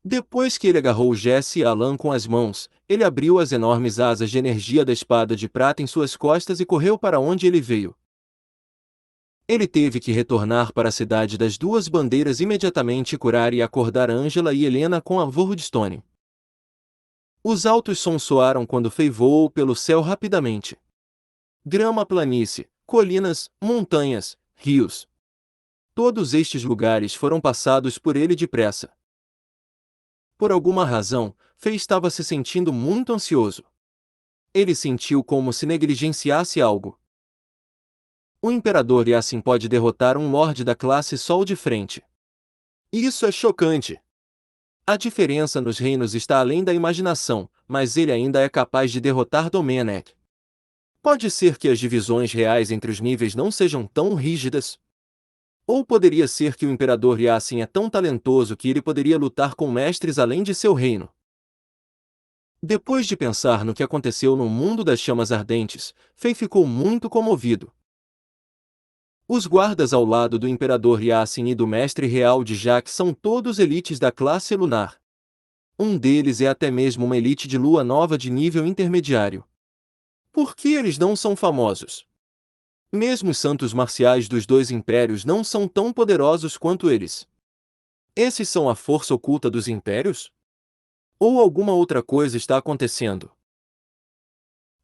Depois que ele agarrou Jesse e Alan com as mãos, ele abriu as enormes asas de energia da espada de prata em suas costas e correu para onde ele veio. Ele teve que retornar para a cidade das duas bandeiras imediatamente e curar e acordar Angela e Helena com a Wurdstone. Os altos sons soaram quando Fei voou pelo céu rapidamente. Grama, planície, colinas, montanhas, rios. Todos estes lugares foram passados por ele depressa. Por alguma razão, Fei estava se sentindo muito ansioso. Ele sentiu como se negligenciasse algo. O imperador Yassin pode derrotar um lorde da classe Sol de frente. Isso é chocante. A diferença nos reinos está além da imaginação, mas ele ainda é capaz de derrotar Domenech. Pode ser que as divisões reais entre os níveis não sejam tão rígidas. Ou poderia ser que o imperador Yassin é tão talentoso que ele poderia lutar com mestres além de seu reino. Depois de pensar no que aconteceu no mundo das chamas ardentes, Fei ficou muito comovido. Os guardas ao lado do imperador Yassin e do mestre real de Jaque são todos elites da classe lunar. Um deles é até mesmo uma elite de lua nova de nível intermediário. Por que eles não são famosos? Mesmo os santos marciais dos dois impérios não são tão poderosos quanto eles. Esses são a força oculta dos impérios? Ou alguma outra coisa está acontecendo?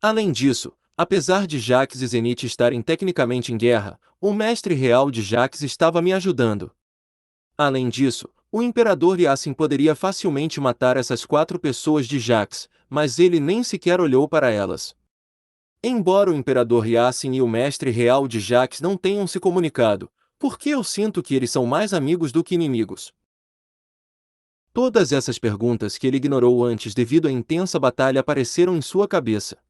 Além disso, apesar de Jaques e Zenith estarem tecnicamente em guerra, o mestre real de Jaques estava me ajudando. Além disso, o imperador Yassin poderia facilmente matar essas 4 pessoas de Jaques, mas ele nem sequer olhou para elas. Embora o imperador Yassin e o mestre real de Jaques não tenham se comunicado, por que eu sinto que eles são mais amigos do que inimigos? Todas essas perguntas que ele ignorou antes devido à intensa batalha apareceram em sua cabeça.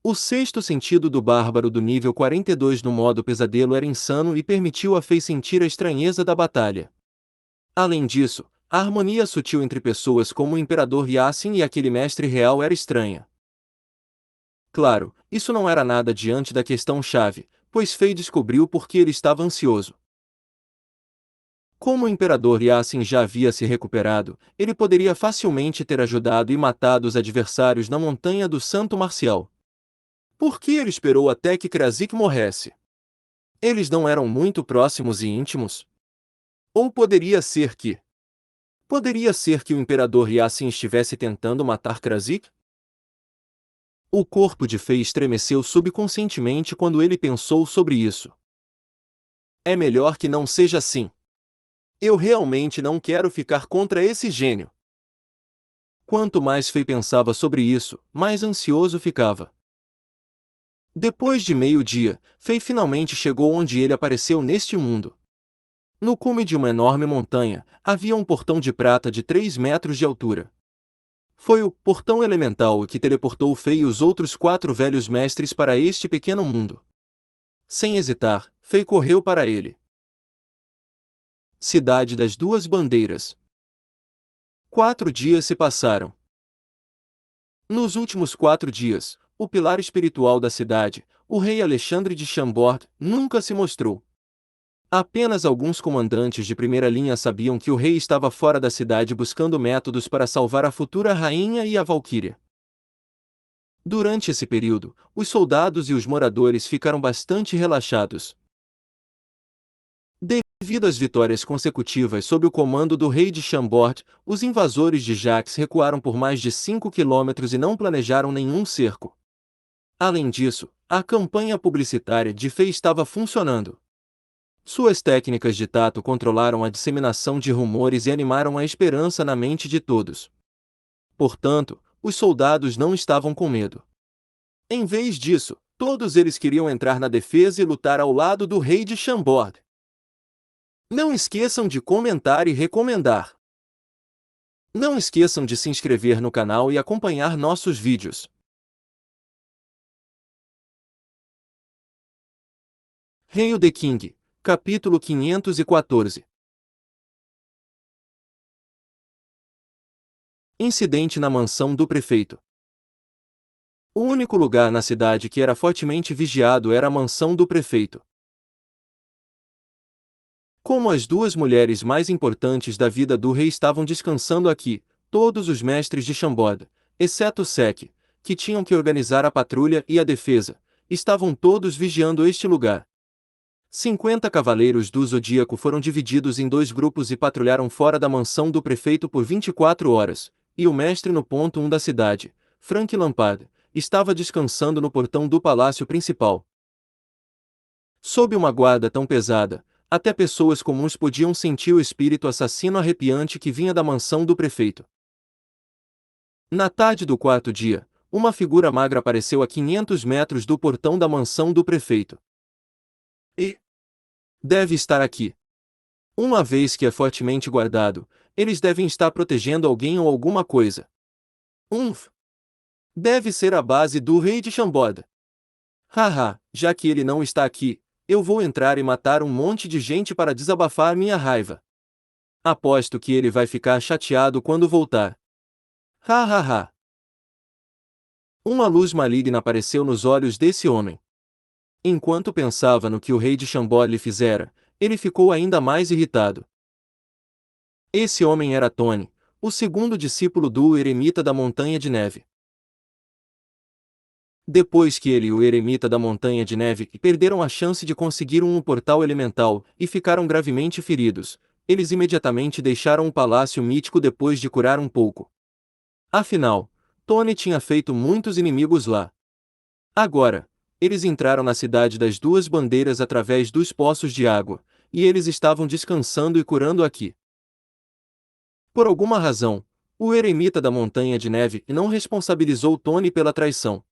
O sexto sentido do bárbaro do nível 42 no modo pesadelo era insano e permitiu a Fei sentir a estranheza da batalha. Além disso, a harmonia sutil entre pessoas como o imperador Yassin e aquele mestre real era estranha. Claro, isso não era nada diante da questão-chave, pois Fei descobriu por que ele estava ansioso. Como o imperador Yassin já havia se recuperado, ele poderia facilmente ter ajudado e matado os adversários na montanha do Santo Marcial. Por que ele esperou até que Krasik morresse? Eles não eram muito próximos e íntimos? Ou poderia ser que... Poderia ser que o imperador Yassin estivesse tentando matar Krasik? O corpo de Fei estremeceu subconscientemente quando ele pensou sobre isso. É melhor que não seja assim. Eu realmente não quero ficar contra esse gênio. Quanto mais Fei pensava sobre isso, mais ansioso ficava. Depois de meio-dia, Fei finalmente chegou onde ele apareceu neste mundo. No cume de uma enorme montanha, havia um portão de prata de 3 metros de altura. Foi o portão elemental que teleportou Fei e os outros 4 velhos mestres para este pequeno mundo. Sem hesitar, Fei correu para ele. Cidade das Duas Bandeiras. 4 dias se passaram. Nos últimos 4 dias, o pilar espiritual da cidade, o rei Alexandre de Chambord, nunca se mostrou. Apenas alguns comandantes de primeira linha sabiam que o rei estava fora da cidade buscando métodos para salvar a futura rainha e a Valquíria. Durante esse período, os soldados e os moradores ficaram bastante relaxados. Devido às vitórias consecutivas sob o comando do rei de Chambord, os invasores de Jaques recuaram por mais de 5 quilômetros e não planejaram nenhum cerco. Além disso, a campanha publicitária de Fei estava funcionando. Suas técnicas de tato controlaram a disseminação de rumores e animaram a esperança na mente de todos. Portanto, os soldados não estavam com medo. Em vez disso, todos eles queriam entrar na defesa e lutar ao lado do rei de Chambord. Não esqueçam de comentar e recomendar. Não esqueçam de se inscrever no canal e acompanhar nossos vídeos. Hail the King, capítulo 514. Incidente na mansão do prefeito. O único lugar na cidade que era fortemente vigiado era a mansão do prefeito. Como as duas mulheres mais importantes da vida do rei estavam descansando aqui, todos os mestres de Chambord, exceto Sek, que tinham que organizar a patrulha e a defesa, estavam todos vigiando este lugar. 50 cavaleiros do Zodíaco foram divididos em 2 grupos e patrulharam fora da mansão do prefeito por 24 horas, e o mestre no ponto 1 da cidade, Frank Lampard, estava descansando no portão do palácio principal. Sob uma guarda tão pesada, até pessoas comuns podiam sentir o espírito assassino arrepiante que vinha da mansão do prefeito. Na tarde do 4º dia, uma figura magra apareceu a 500 metros do portão da mansão do prefeito. E deve estar aqui. Uma vez que é fortemente guardado, eles devem estar protegendo alguém ou alguma coisa. Deve ser a base do rei de Chambord. Haha, já que ele não está aqui, eu vou entrar e matar um monte de gente para desabafar minha raiva. Aposto que ele vai ficar chateado quando voltar. Hahaha. Uma luz maligna apareceu nos olhos desse homem. Enquanto pensava no que o rei de Chambord lhe fizera, ele ficou ainda mais irritado. Esse homem era Tony, o segundo discípulo do Eremita da Montanha de Neve. Depois que ele e o Eremita da Montanha de Neve perderam a chance de conseguir um portal elemental e ficaram gravemente feridos, eles imediatamente deixaram o palácio mítico depois de curar um pouco. Afinal, Tony tinha feito muitos inimigos lá. Agora, eles entraram na cidade das 2 bandeiras através dos poços de água, e eles estavam descansando e curando aqui. Por alguma razão, o Eremita da Montanha de Neve não responsabilizou Tony pela traição.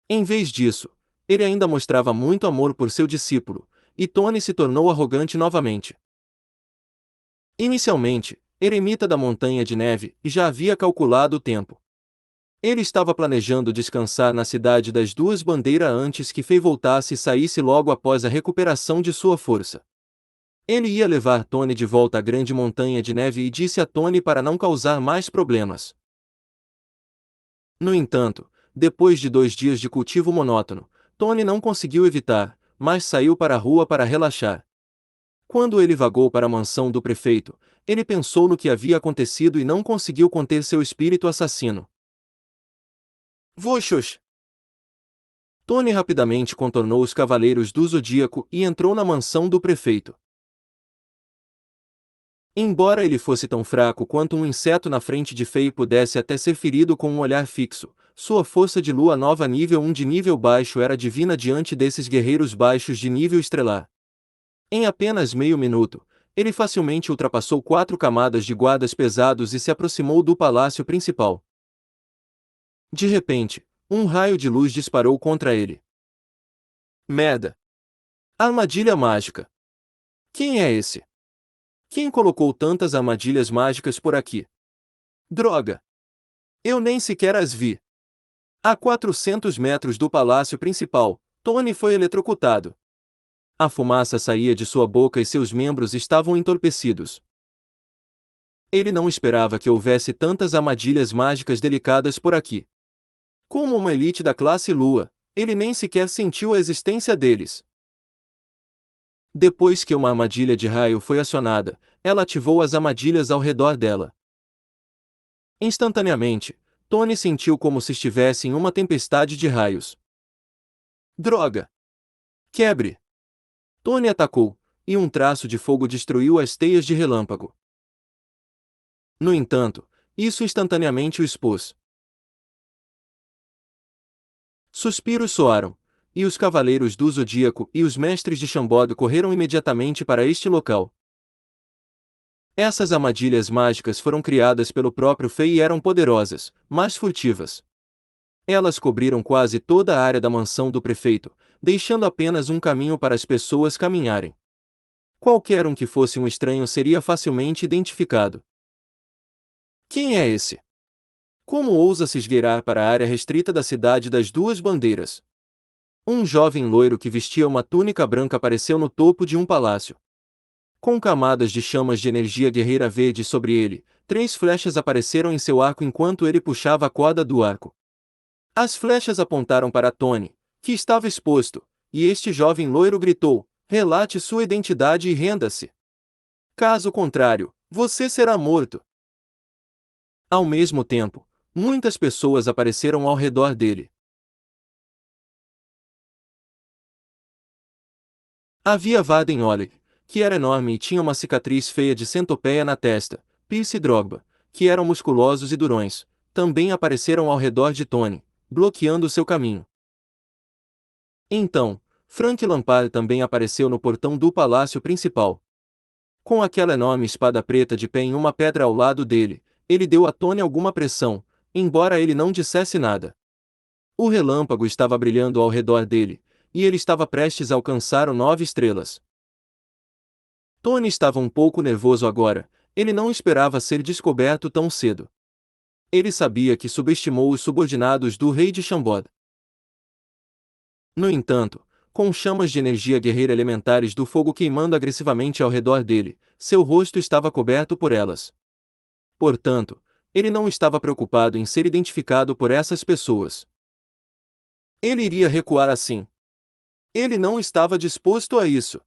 Em vez disso, ele ainda mostrava muito amor por seu discípulo, e Tony se tornou arrogante novamente. Inicialmente, Eremita da Montanha de Neve já havia calculado o tempo. Ele estava planejando descansar na cidade das 2 bandeiras antes que Fei voltasse e saísse logo após a recuperação de sua força. Ele ia levar Tony de volta à grande montanha de neve e disse a Tony para não causar mais problemas. No entanto, depois de 2 dias de cultivo monótono, Tony não conseguiu evitar, mas saiu para a rua para relaxar. Quando ele vagou para a mansão do prefeito, ele pensou no que havia acontecido e não conseguiu conter seu espírito assassino. Voxos! Tony rapidamente contornou os cavaleiros do Zodíaco e entrou na mansão do prefeito. Embora ele fosse tão fraco quanto um inseto na frente de Fei e pudesse até ser ferido com um olhar fixo, sua força de lua nova nível 1 de nível baixo era divina diante desses guerreiros baixos de nível estelar. Em apenas meio minuto, ele facilmente ultrapassou 4 camadas de guardas pesados e se aproximou do palácio principal. De repente, um raio de luz disparou contra ele. Merda! Armadilha mágica! Quem é esse? Quem colocou tantas armadilhas mágicas por aqui? Droga! Eu nem sequer as vi. A 400 metros do palácio principal, Tony foi eletrocutado. A fumaça saía de sua boca e seus membros estavam entorpecidos. Ele não esperava que houvesse tantas armadilhas mágicas delicadas por aqui. Como uma elite da classe Lua, ele nem sequer sentiu a existência deles. Depois que uma armadilha de raio foi acionada, ela ativou as armadilhas ao redor dela. Instantaneamente, Tony sentiu como se estivesse em uma tempestade de raios. Droga! Quebre! Tony atacou, e um traço de fogo destruiu as teias de relâmpago. No entanto, isso instantaneamente o expôs. Suspiros soaram, e os cavaleiros do Zodíaco e os mestres de Chambord correram imediatamente para este local. Essas armadilhas mágicas foram criadas pelo próprio Fei e eram poderosas, mas furtivas. Elas cobriram quase toda a área da mansão do prefeito, deixando apenas um caminho para as pessoas caminharem. Qualquer um que fosse um estranho seria facilmente identificado. Quem é esse? Como ousa se esgueirar para a área restrita da cidade das duas bandeiras? Um jovem loiro que vestia uma túnica branca apareceu no topo de um palácio. Com camadas de chamas de energia guerreira verde sobre ele, 3 flechas apareceram em seu arco enquanto ele puxava a corda do arco. As flechas apontaram para Tony, que estava exposto, e este jovem loiro gritou: relate sua identidade e renda-se. Caso contrário, você será morto. Ao mesmo tempo, muitas pessoas apareceram ao redor dele. Havia Varden Oleg, que era enorme e tinha uma cicatriz feia de centopeia na testa. Pierce e Drogba, que eram musculosos e durões, também apareceram ao redor de Tony, bloqueando seu caminho. Então, Frank Lampard também apareceu no portão do palácio principal. Com aquela enorme espada preta de pé em uma pedra ao lado dele, ele deu a Tony alguma pressão, embora ele não dissesse nada. O relâmpago estava brilhando ao redor dele, e ele estava prestes a alcançar o 9 estrelas. Tony estava um pouco nervoso agora, ele não esperava ser descoberto tão cedo. Ele sabia que subestimou os subordinados do rei de Chambord. No entanto, com chamas de energia guerreira elementares do fogo queimando agressivamente ao redor dele, seu rosto estava coberto por elas. Portanto, ele não estava preocupado em ser identificado por essas pessoas. Ele iria recuar assim. Ele não estava disposto a isso.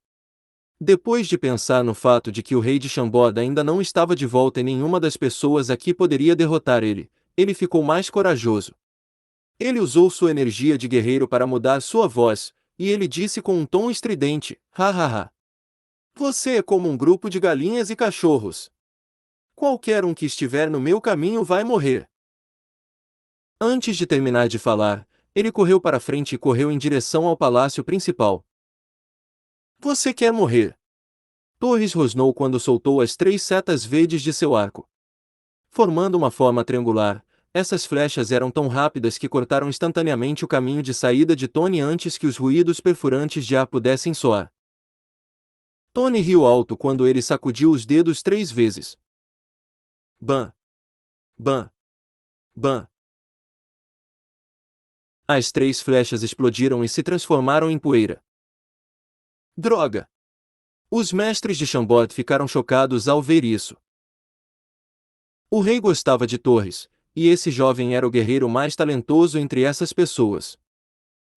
Depois de pensar no fato de que o rei de Chambord ainda não estava de volta e nenhuma das pessoas aqui poderia derrotar ele, ele ficou mais corajoso. Ele usou sua energia de guerreiro para mudar sua voz, e ele disse com um tom estridente: hahaha. Você é como um grupo de galinhas e cachorros. Qualquer um que estiver no meu caminho vai morrer. Antes de terminar de falar, ele correu para frente e correu em direção ao palácio principal. Você quer morrer? Torres rosnou quando soltou as 3 setas verdes de seu arco. Formando uma forma triangular, essas flechas eram tão rápidas que cortaram instantaneamente o caminho de saída de Tony antes que os ruídos perfurantes de ar pudessem soar. Tony riu alto quando ele sacudiu os dedos 3 vezes. Bam! Bam! Bam! As 3 flechas explodiram e se transformaram em poeira. Droga! Os mestres de Chambord ficaram chocados ao ver isso. O rei gostava de Torres, e esse jovem era o guerreiro mais talentoso entre essas pessoas.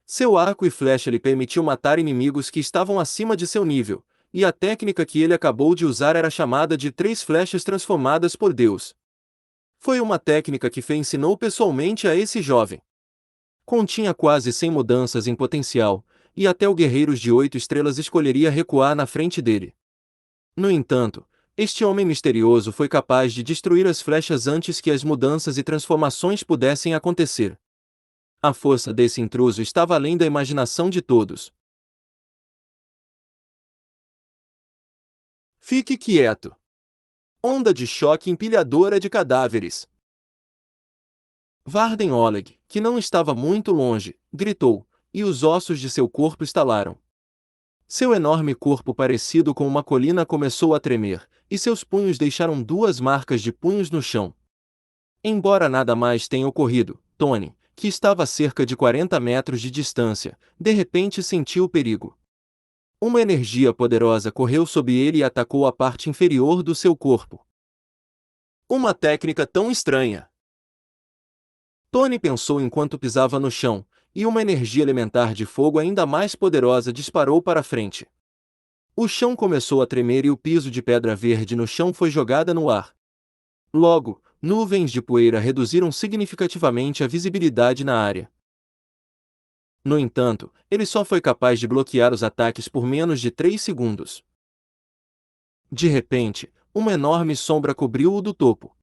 Seu arco e flecha lhe permitiu matar inimigos que estavam acima de seu nível, e a técnica que ele acabou de usar era chamada de 3 flechas transformadas por Deus. Foi uma técnica que Fê ensinou pessoalmente a esse jovem. Continha quase 100 mudanças em potencial, e até o Guerreiros de 8 estrelas escolheria recuar na frente dele. No entanto, este homem misterioso foi capaz de destruir as flechas antes que as mudanças e transformações pudessem acontecer. A força desse intruso estava além da imaginação de todos. Fique quieto. Onda de choque empilhadora de cadáveres. Varden Oleg, que não estava muito longe, gritou, e os ossos de seu corpo estalaram. Seu enorme corpo parecido com uma colina começou a tremer, e seus punhos deixaram 2 marcas de punhos no chão. Embora nada mais tenha ocorrido, Tony, que estava a cerca de 40 metros de distância, de repente sentiu o perigo. Uma energia poderosa correu sob ele e atacou a parte inferior do seu corpo. Uma técnica tão estranha! Tony pensou enquanto pisava no chão, e uma energia elementar de fogo ainda mais poderosa disparou para frente. O chão começou a tremer e o piso de pedra verde no chão foi jogada no ar. Logo, nuvens de poeira reduziram significativamente a visibilidade na área. No entanto, ele só foi capaz de bloquear os ataques por menos de 3 segundos. De repente, uma enorme sombra cobriu-o do topo.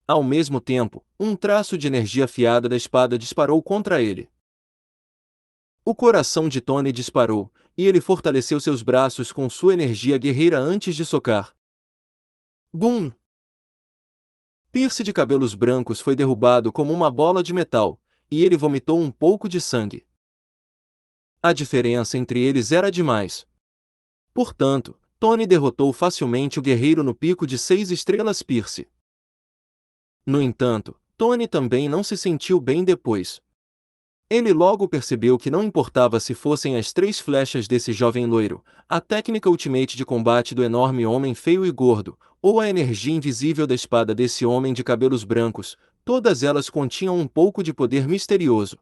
Ao mesmo tempo, um traço de energia afiada da espada disparou contra ele. O coração de Tony disparou, e ele fortaleceu seus braços com sua energia guerreira antes de socar. Bum! Pierce de cabelos brancos foi derrubado como uma bola de metal, e ele vomitou um pouco de sangue. A diferença entre eles era demais. Portanto, Tony derrotou facilmente o guerreiro no pico de 6 estrelas Pierce. No entanto, Tony também não se sentiu bem depois. Ele logo percebeu que não importava se fossem as 3 flechas desse jovem loiro, a técnica ultimate de combate do enorme homem feio e gordo, ou a energia invisível da espada desse homem de cabelos brancos, todas elas continham um pouco de poder misterioso.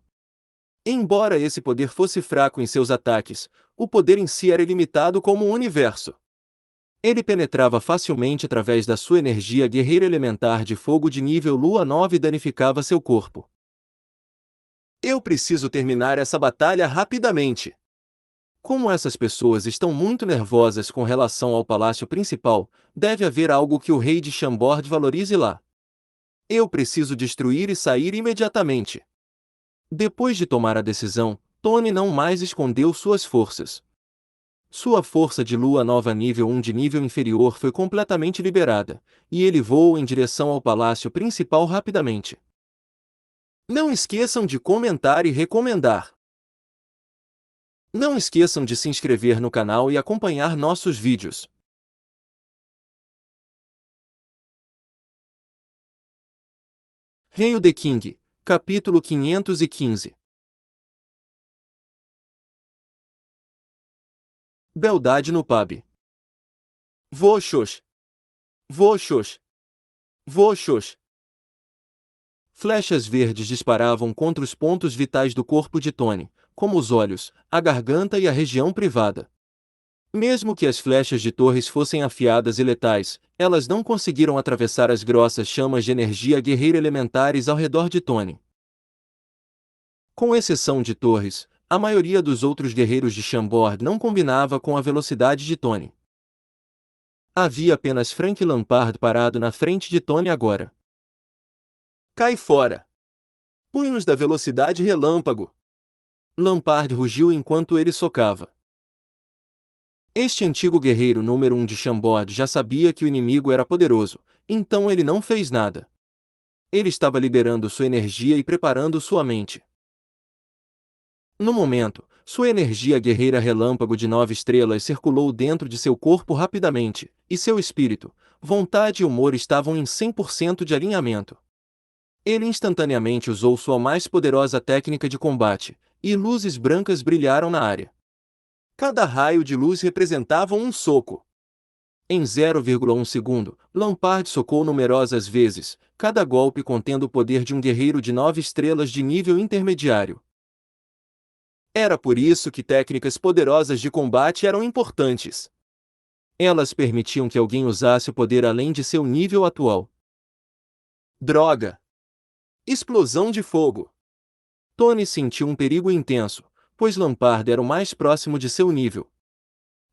Embora esse poder fosse fraco em seus ataques, o poder em si era ilimitado como um universo. Ele penetrava facilmente através da sua energia guerreira elementar de fogo de nível Lua 9 e danificava seu corpo. Eu preciso terminar essa batalha rapidamente. Como essas pessoas estão muito nervosas com relação ao palácio principal, deve haver algo que o rei de Chambord valorize lá. Eu preciso destruir e sair imediatamente. Depois de tomar a decisão, Tony não mais escondeu suas forças. Sua força de lua nova nível 1 de nível inferior foi completamente liberada, e ele voou em direção ao palácio principal rapidamente. Não esqueçam de comentar e recomendar. Não esqueçam de se inscrever no canal e acompanhar nossos vídeos. Hail the King, capítulo 515. Beldade no pub. Voxox. Voxox. Voxox. Flechas verdes disparavam contra os pontos vitais do corpo de Tony, como os olhos, a garganta e a região privada. Mesmo que as flechas de Torres fossem afiadas e letais, elas não conseguiram atravessar as grossas chamas de energia guerreira elementares ao redor de Tony. Com exceção de Torres, a maioria dos outros guerreiros de Chambord não combinava com a velocidade de Tony. Havia apenas Frank Lampard parado na frente de Tony agora. Cai fora! Punhos da velocidade relâmpago! Lampard rugiu enquanto ele socava. Este antigo guerreiro número 1 de Chambord já sabia que o inimigo era poderoso, então ele não fez nada. Ele estava liberando sua energia e preparando sua mente. No momento, sua energia guerreira relâmpago de 9 estrelas circulou dentro de seu corpo rapidamente, e seu espírito, vontade e humor estavam em 100% de alinhamento. Ele instantaneamente usou sua mais poderosa técnica de combate, e luzes brancas brilharam na área. Cada raio de luz representava um soco. Em 0,1 segundo, Lampard socou numerosas vezes, cada golpe contendo o poder de um guerreiro de 9 estrelas de nível intermediário. Era por isso que técnicas poderosas de combate eram importantes. Elas permitiam que alguém usasse o poder além de seu nível atual. Droga! Explosão de fogo! Tony sentiu um perigo intenso, pois Lampard era o mais próximo de seu nível.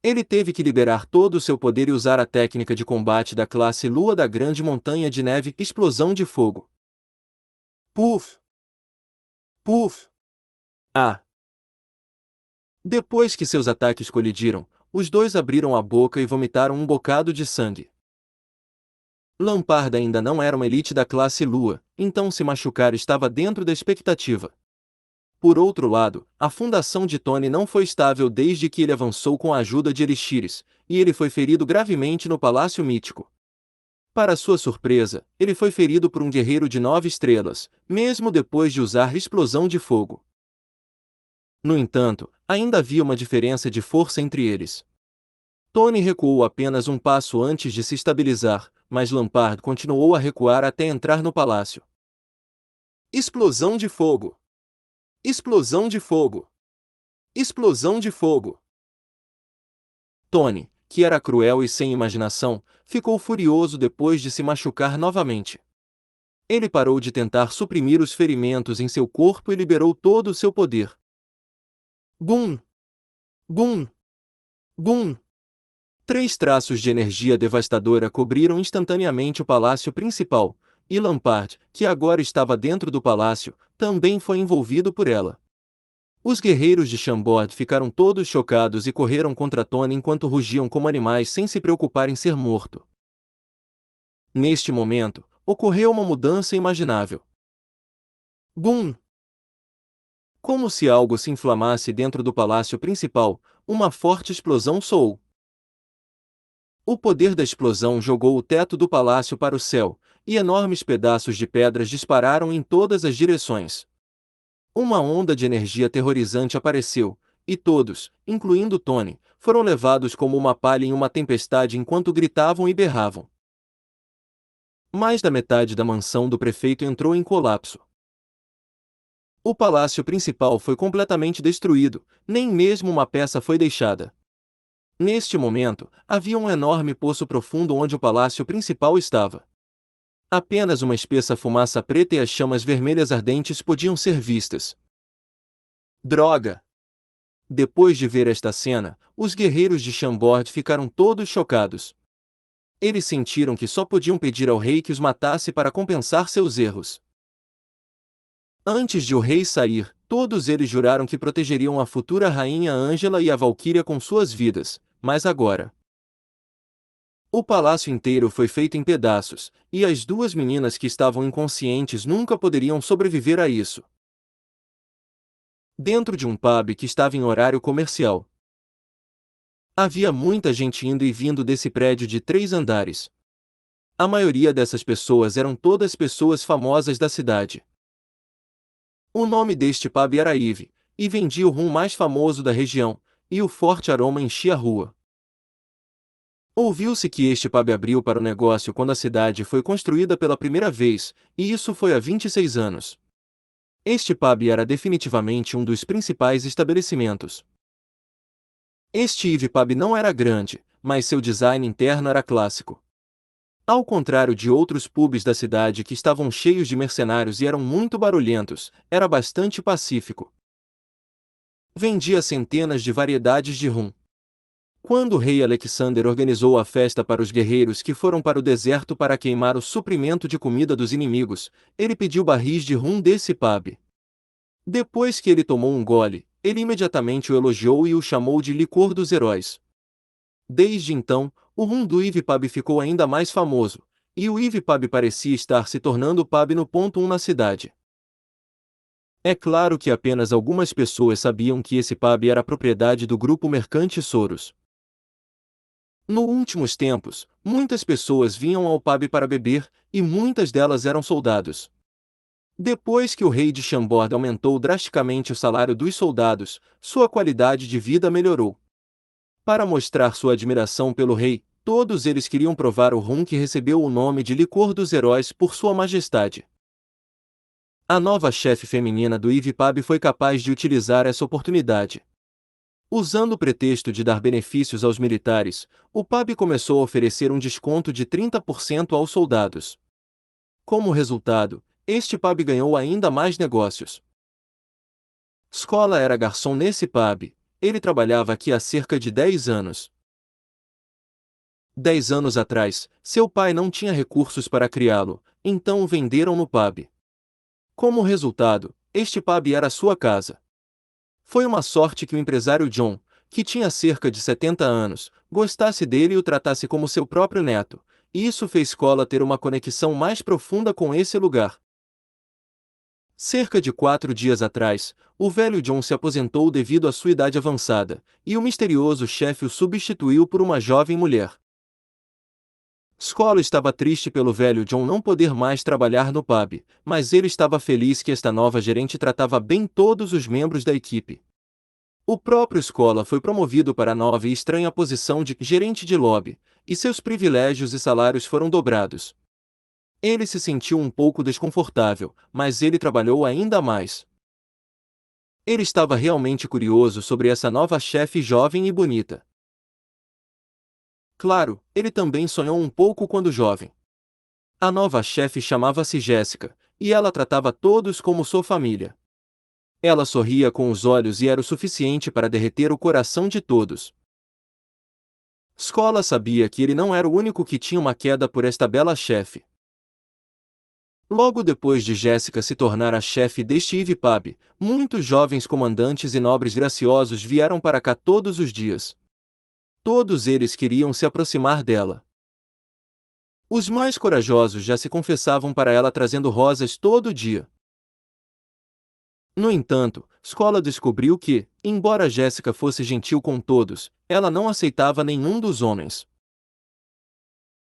Ele teve que liberar todo o seu poder e usar a técnica de combate da classe Lua da Grande Montanha de Neve Explosão de Fogo. Puf! Puf! Ah! Depois que seus ataques colidiram, os dois abriram a boca e vomitaram um bocado de sangue. Lampard ainda não era uma elite da classe Lua, então se machucar estava dentro da expectativa. Por outro lado, a fundação de Tony não foi estável desde que ele avançou com a ajuda de Elixires, e ele foi ferido gravemente no Palácio Mítico. Para sua surpresa, ele foi ferido por um guerreiro de 9 estrelas, mesmo depois de usar explosão de fogo. No entanto, ainda havia uma diferença de força entre eles. Tony recuou apenas um passo antes de se estabilizar, mas Lampard continuou a recuar até entrar no palácio. Explosão de fogo! Explosão de fogo! Explosão de fogo! Tony, que era cruel e sem imaginação, ficou furioso depois de se machucar novamente. Ele parou de tentar suprimir os ferimentos em seu corpo e liberou todo o seu poder. Bum! Bum! Bum! 3 traços de energia devastadora cobriram instantaneamente o palácio principal, e Lampard, que agora estava dentro do palácio, também foi envolvido por ela. Os guerreiros de Chambord ficaram todos chocados e correram contra Tony enquanto rugiam como animais sem se preocupar em ser morto. Neste momento, ocorreu uma mudança imaginável. Bum! Como se algo se inflamasse dentro do palácio principal, uma forte explosão soou. O poder da explosão jogou o teto do palácio para o céu, e enormes pedaços de pedras dispararam em todas as direções. Uma onda de energia aterrorizante apareceu, e todos, incluindo Tony, foram levados como uma palha em uma tempestade enquanto gritavam e berravam. Mais da metade da mansão do prefeito entrou em colapso. O palácio principal foi completamente destruído, nem mesmo uma peça foi deixada. Neste momento, havia um enorme poço profundo onde o palácio principal estava. Apenas uma espessa fumaça preta e as chamas vermelhas ardentes podiam ser vistas. Droga! Depois de ver esta cena, os guerreiros de Chambord ficaram todos chocados. Eles sentiram que só podiam pedir ao rei que os matasse para compensar seus erros. Antes de o rei sair, todos eles juraram que protegeriam a futura rainha Ângela e a Valquíria com suas vidas, mas agora... O palácio inteiro foi feito em pedaços, e as duas meninas que estavam inconscientes nunca poderiam sobreviver a isso. Dentro de um pub que estava em horário comercial. Havia muita gente indo e vindo desse prédio de 3 andares. A maioria dessas pessoas eram todas pessoas famosas da cidade. O nome deste pub era Eve, e vendia o rum mais famoso da região, e o forte aroma enchia a rua. Ouviu-se que este pub abriu para o negócio quando a cidade foi construída pela primeira vez, e isso foi há 26 anos. Este pub era definitivamente um dos principais estabelecimentos. Este Eve Pub não era grande, mas seu design interno era clássico. Ao contrário de outros pubs da cidade que estavam cheios de mercenários e eram muito barulhentos, era bastante pacífico. Vendia centenas de variedades de rum. Quando o rei Alexander organizou a festa para os guerreiros que foram para o deserto para queimar o suprimento de comida dos inimigos, ele pediu barris de rum desse pub. Depois que ele tomou um gole, ele imediatamente o elogiou e o chamou de licor dos heróis. Desde então, o rum do Eve Pub ficou ainda mais famoso, e o Eve Pub parecia estar se tornando o pub no ponto 1 na cidade. É claro que apenas algumas pessoas sabiam que esse pub era propriedade do grupo mercante Soros. Nos últimos tempos, muitas pessoas vinham ao pub para beber, e muitas delas eram soldados. Depois que o rei de Chambord aumentou drasticamente o salário dos soldados, sua qualidade de vida melhorou. Para mostrar sua admiração pelo rei, todos eles queriam provar o rum que recebeu o nome de licor dos heróis por sua majestade. A nova chefe feminina do Eve Pub foi capaz de utilizar essa oportunidade. Usando o pretexto de dar benefícios aos militares, o pub começou a oferecer um desconto de 30% aos soldados. Como resultado, este pub ganhou ainda mais negócios. Scola era garçom nesse pub, ele trabalhava aqui há cerca de 10 anos. 10 anos atrás, seu pai não tinha recursos para criá-lo, então o venderam no pub. Como resultado, este pub era sua casa. Foi uma sorte que o empresário John, que tinha cerca de 70 anos, gostasse dele e o tratasse como seu próprio neto, e isso fez Scola ter uma conexão mais profunda com esse lugar. Cerca de 4 dias atrás, o velho John se aposentou devido à sua idade avançada, e o misterioso chefe o substituiu por uma jovem mulher. Scola estava triste pelo velho John não poder mais trabalhar no pub, mas ele estava feliz que esta nova gerente tratava bem todos os membros da equipe. O próprio Scola foi promovido para a nova e estranha posição de gerente de lobby, e seus privilégios e salários foram dobrados. Ele se sentiu um pouco desconfortável, mas ele trabalhou ainda mais. Ele estava realmente curioso sobre essa nova chefe jovem e bonita. Claro, ele também sonhou um pouco quando jovem. A nova chefe chamava-se Jéssica, e ela tratava todos como sua família. Ela sorria com os olhos e era o suficiente para derreter o coração de todos. Scola sabia que ele não era o único que tinha uma queda por esta bela chefe. Logo depois de Jéssica se tornar a chefe deste Eve Pub, muitos jovens comandantes e nobres graciosos vieram para cá todos os dias. Todos eles queriam se aproximar dela. Os mais corajosos já se confessavam para ela trazendo rosas todo dia. No entanto, Scola descobriu que, embora Jéssica fosse gentil com todos, ela não aceitava nenhum dos homens.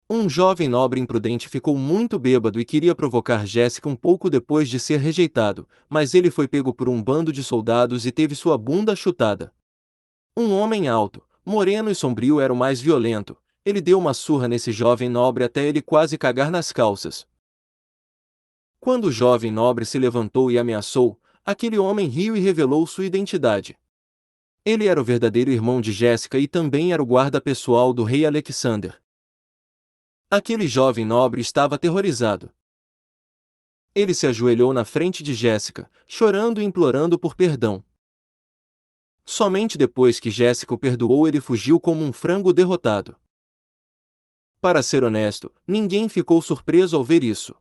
Um jovem nobre imprudente ficou muito bêbado e queria provocar Jéssica um pouco depois de ser rejeitado, mas ele foi pego por um bando de soldados e teve sua bunda chutada. Um homem alto, moreno e sombrio era o mais violento. Ele deu uma surra nesse jovem nobre até ele quase cagar nas calças. Quando o jovem nobre se levantou e ameaçou, aquele homem riu e revelou sua identidade. Ele era o verdadeiro irmão de Jéssica e também era o guarda pessoal do rei Alexander. Aquele jovem nobre estava aterrorizado. Ele se ajoelhou na frente de Jéssica, chorando e implorando por perdão. Somente depois que Jéssica o perdoou ele fugiu como um frango derrotado. Para ser honesto, ninguém ficou surpreso ao ver isso.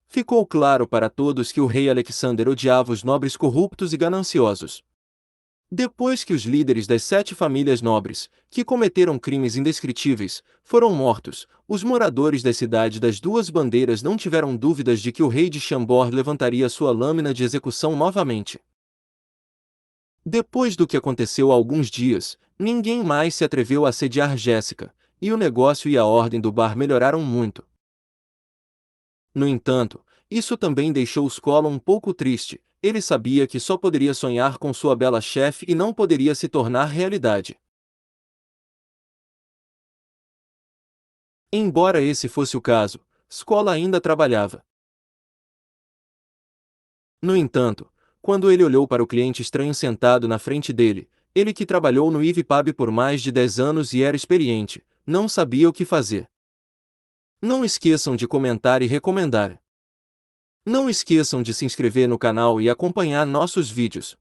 Ficou claro para todos que o rei Alexander odiava os nobres corruptos e gananciosos. Depois que os líderes das 7 famílias nobres, que cometeram crimes indescritíveis, foram mortos, os moradores da cidade das Duas Bandeiras não tiveram dúvidas de que o rei de Chambord levantaria sua lâmina de execução novamente. Depois do que aconteceu há alguns dias, ninguém mais se atreveu a assediar Jéssica, e o negócio e a ordem do bar melhoraram muito. No entanto, isso também deixou Scola um pouco triste. Ele sabia que só poderia sonhar com sua bela chefe e não poderia se tornar realidade. Embora esse fosse o caso, Scola ainda trabalhava. No entanto, quando ele olhou para o cliente estranho sentado na frente dele, ele que trabalhou no Ivy Pub por mais de 10 anos e era experiente, não sabia o que fazer. Não esqueçam de comentar e recomendar. Não esqueçam de se inscrever no canal e acompanhar nossos vídeos.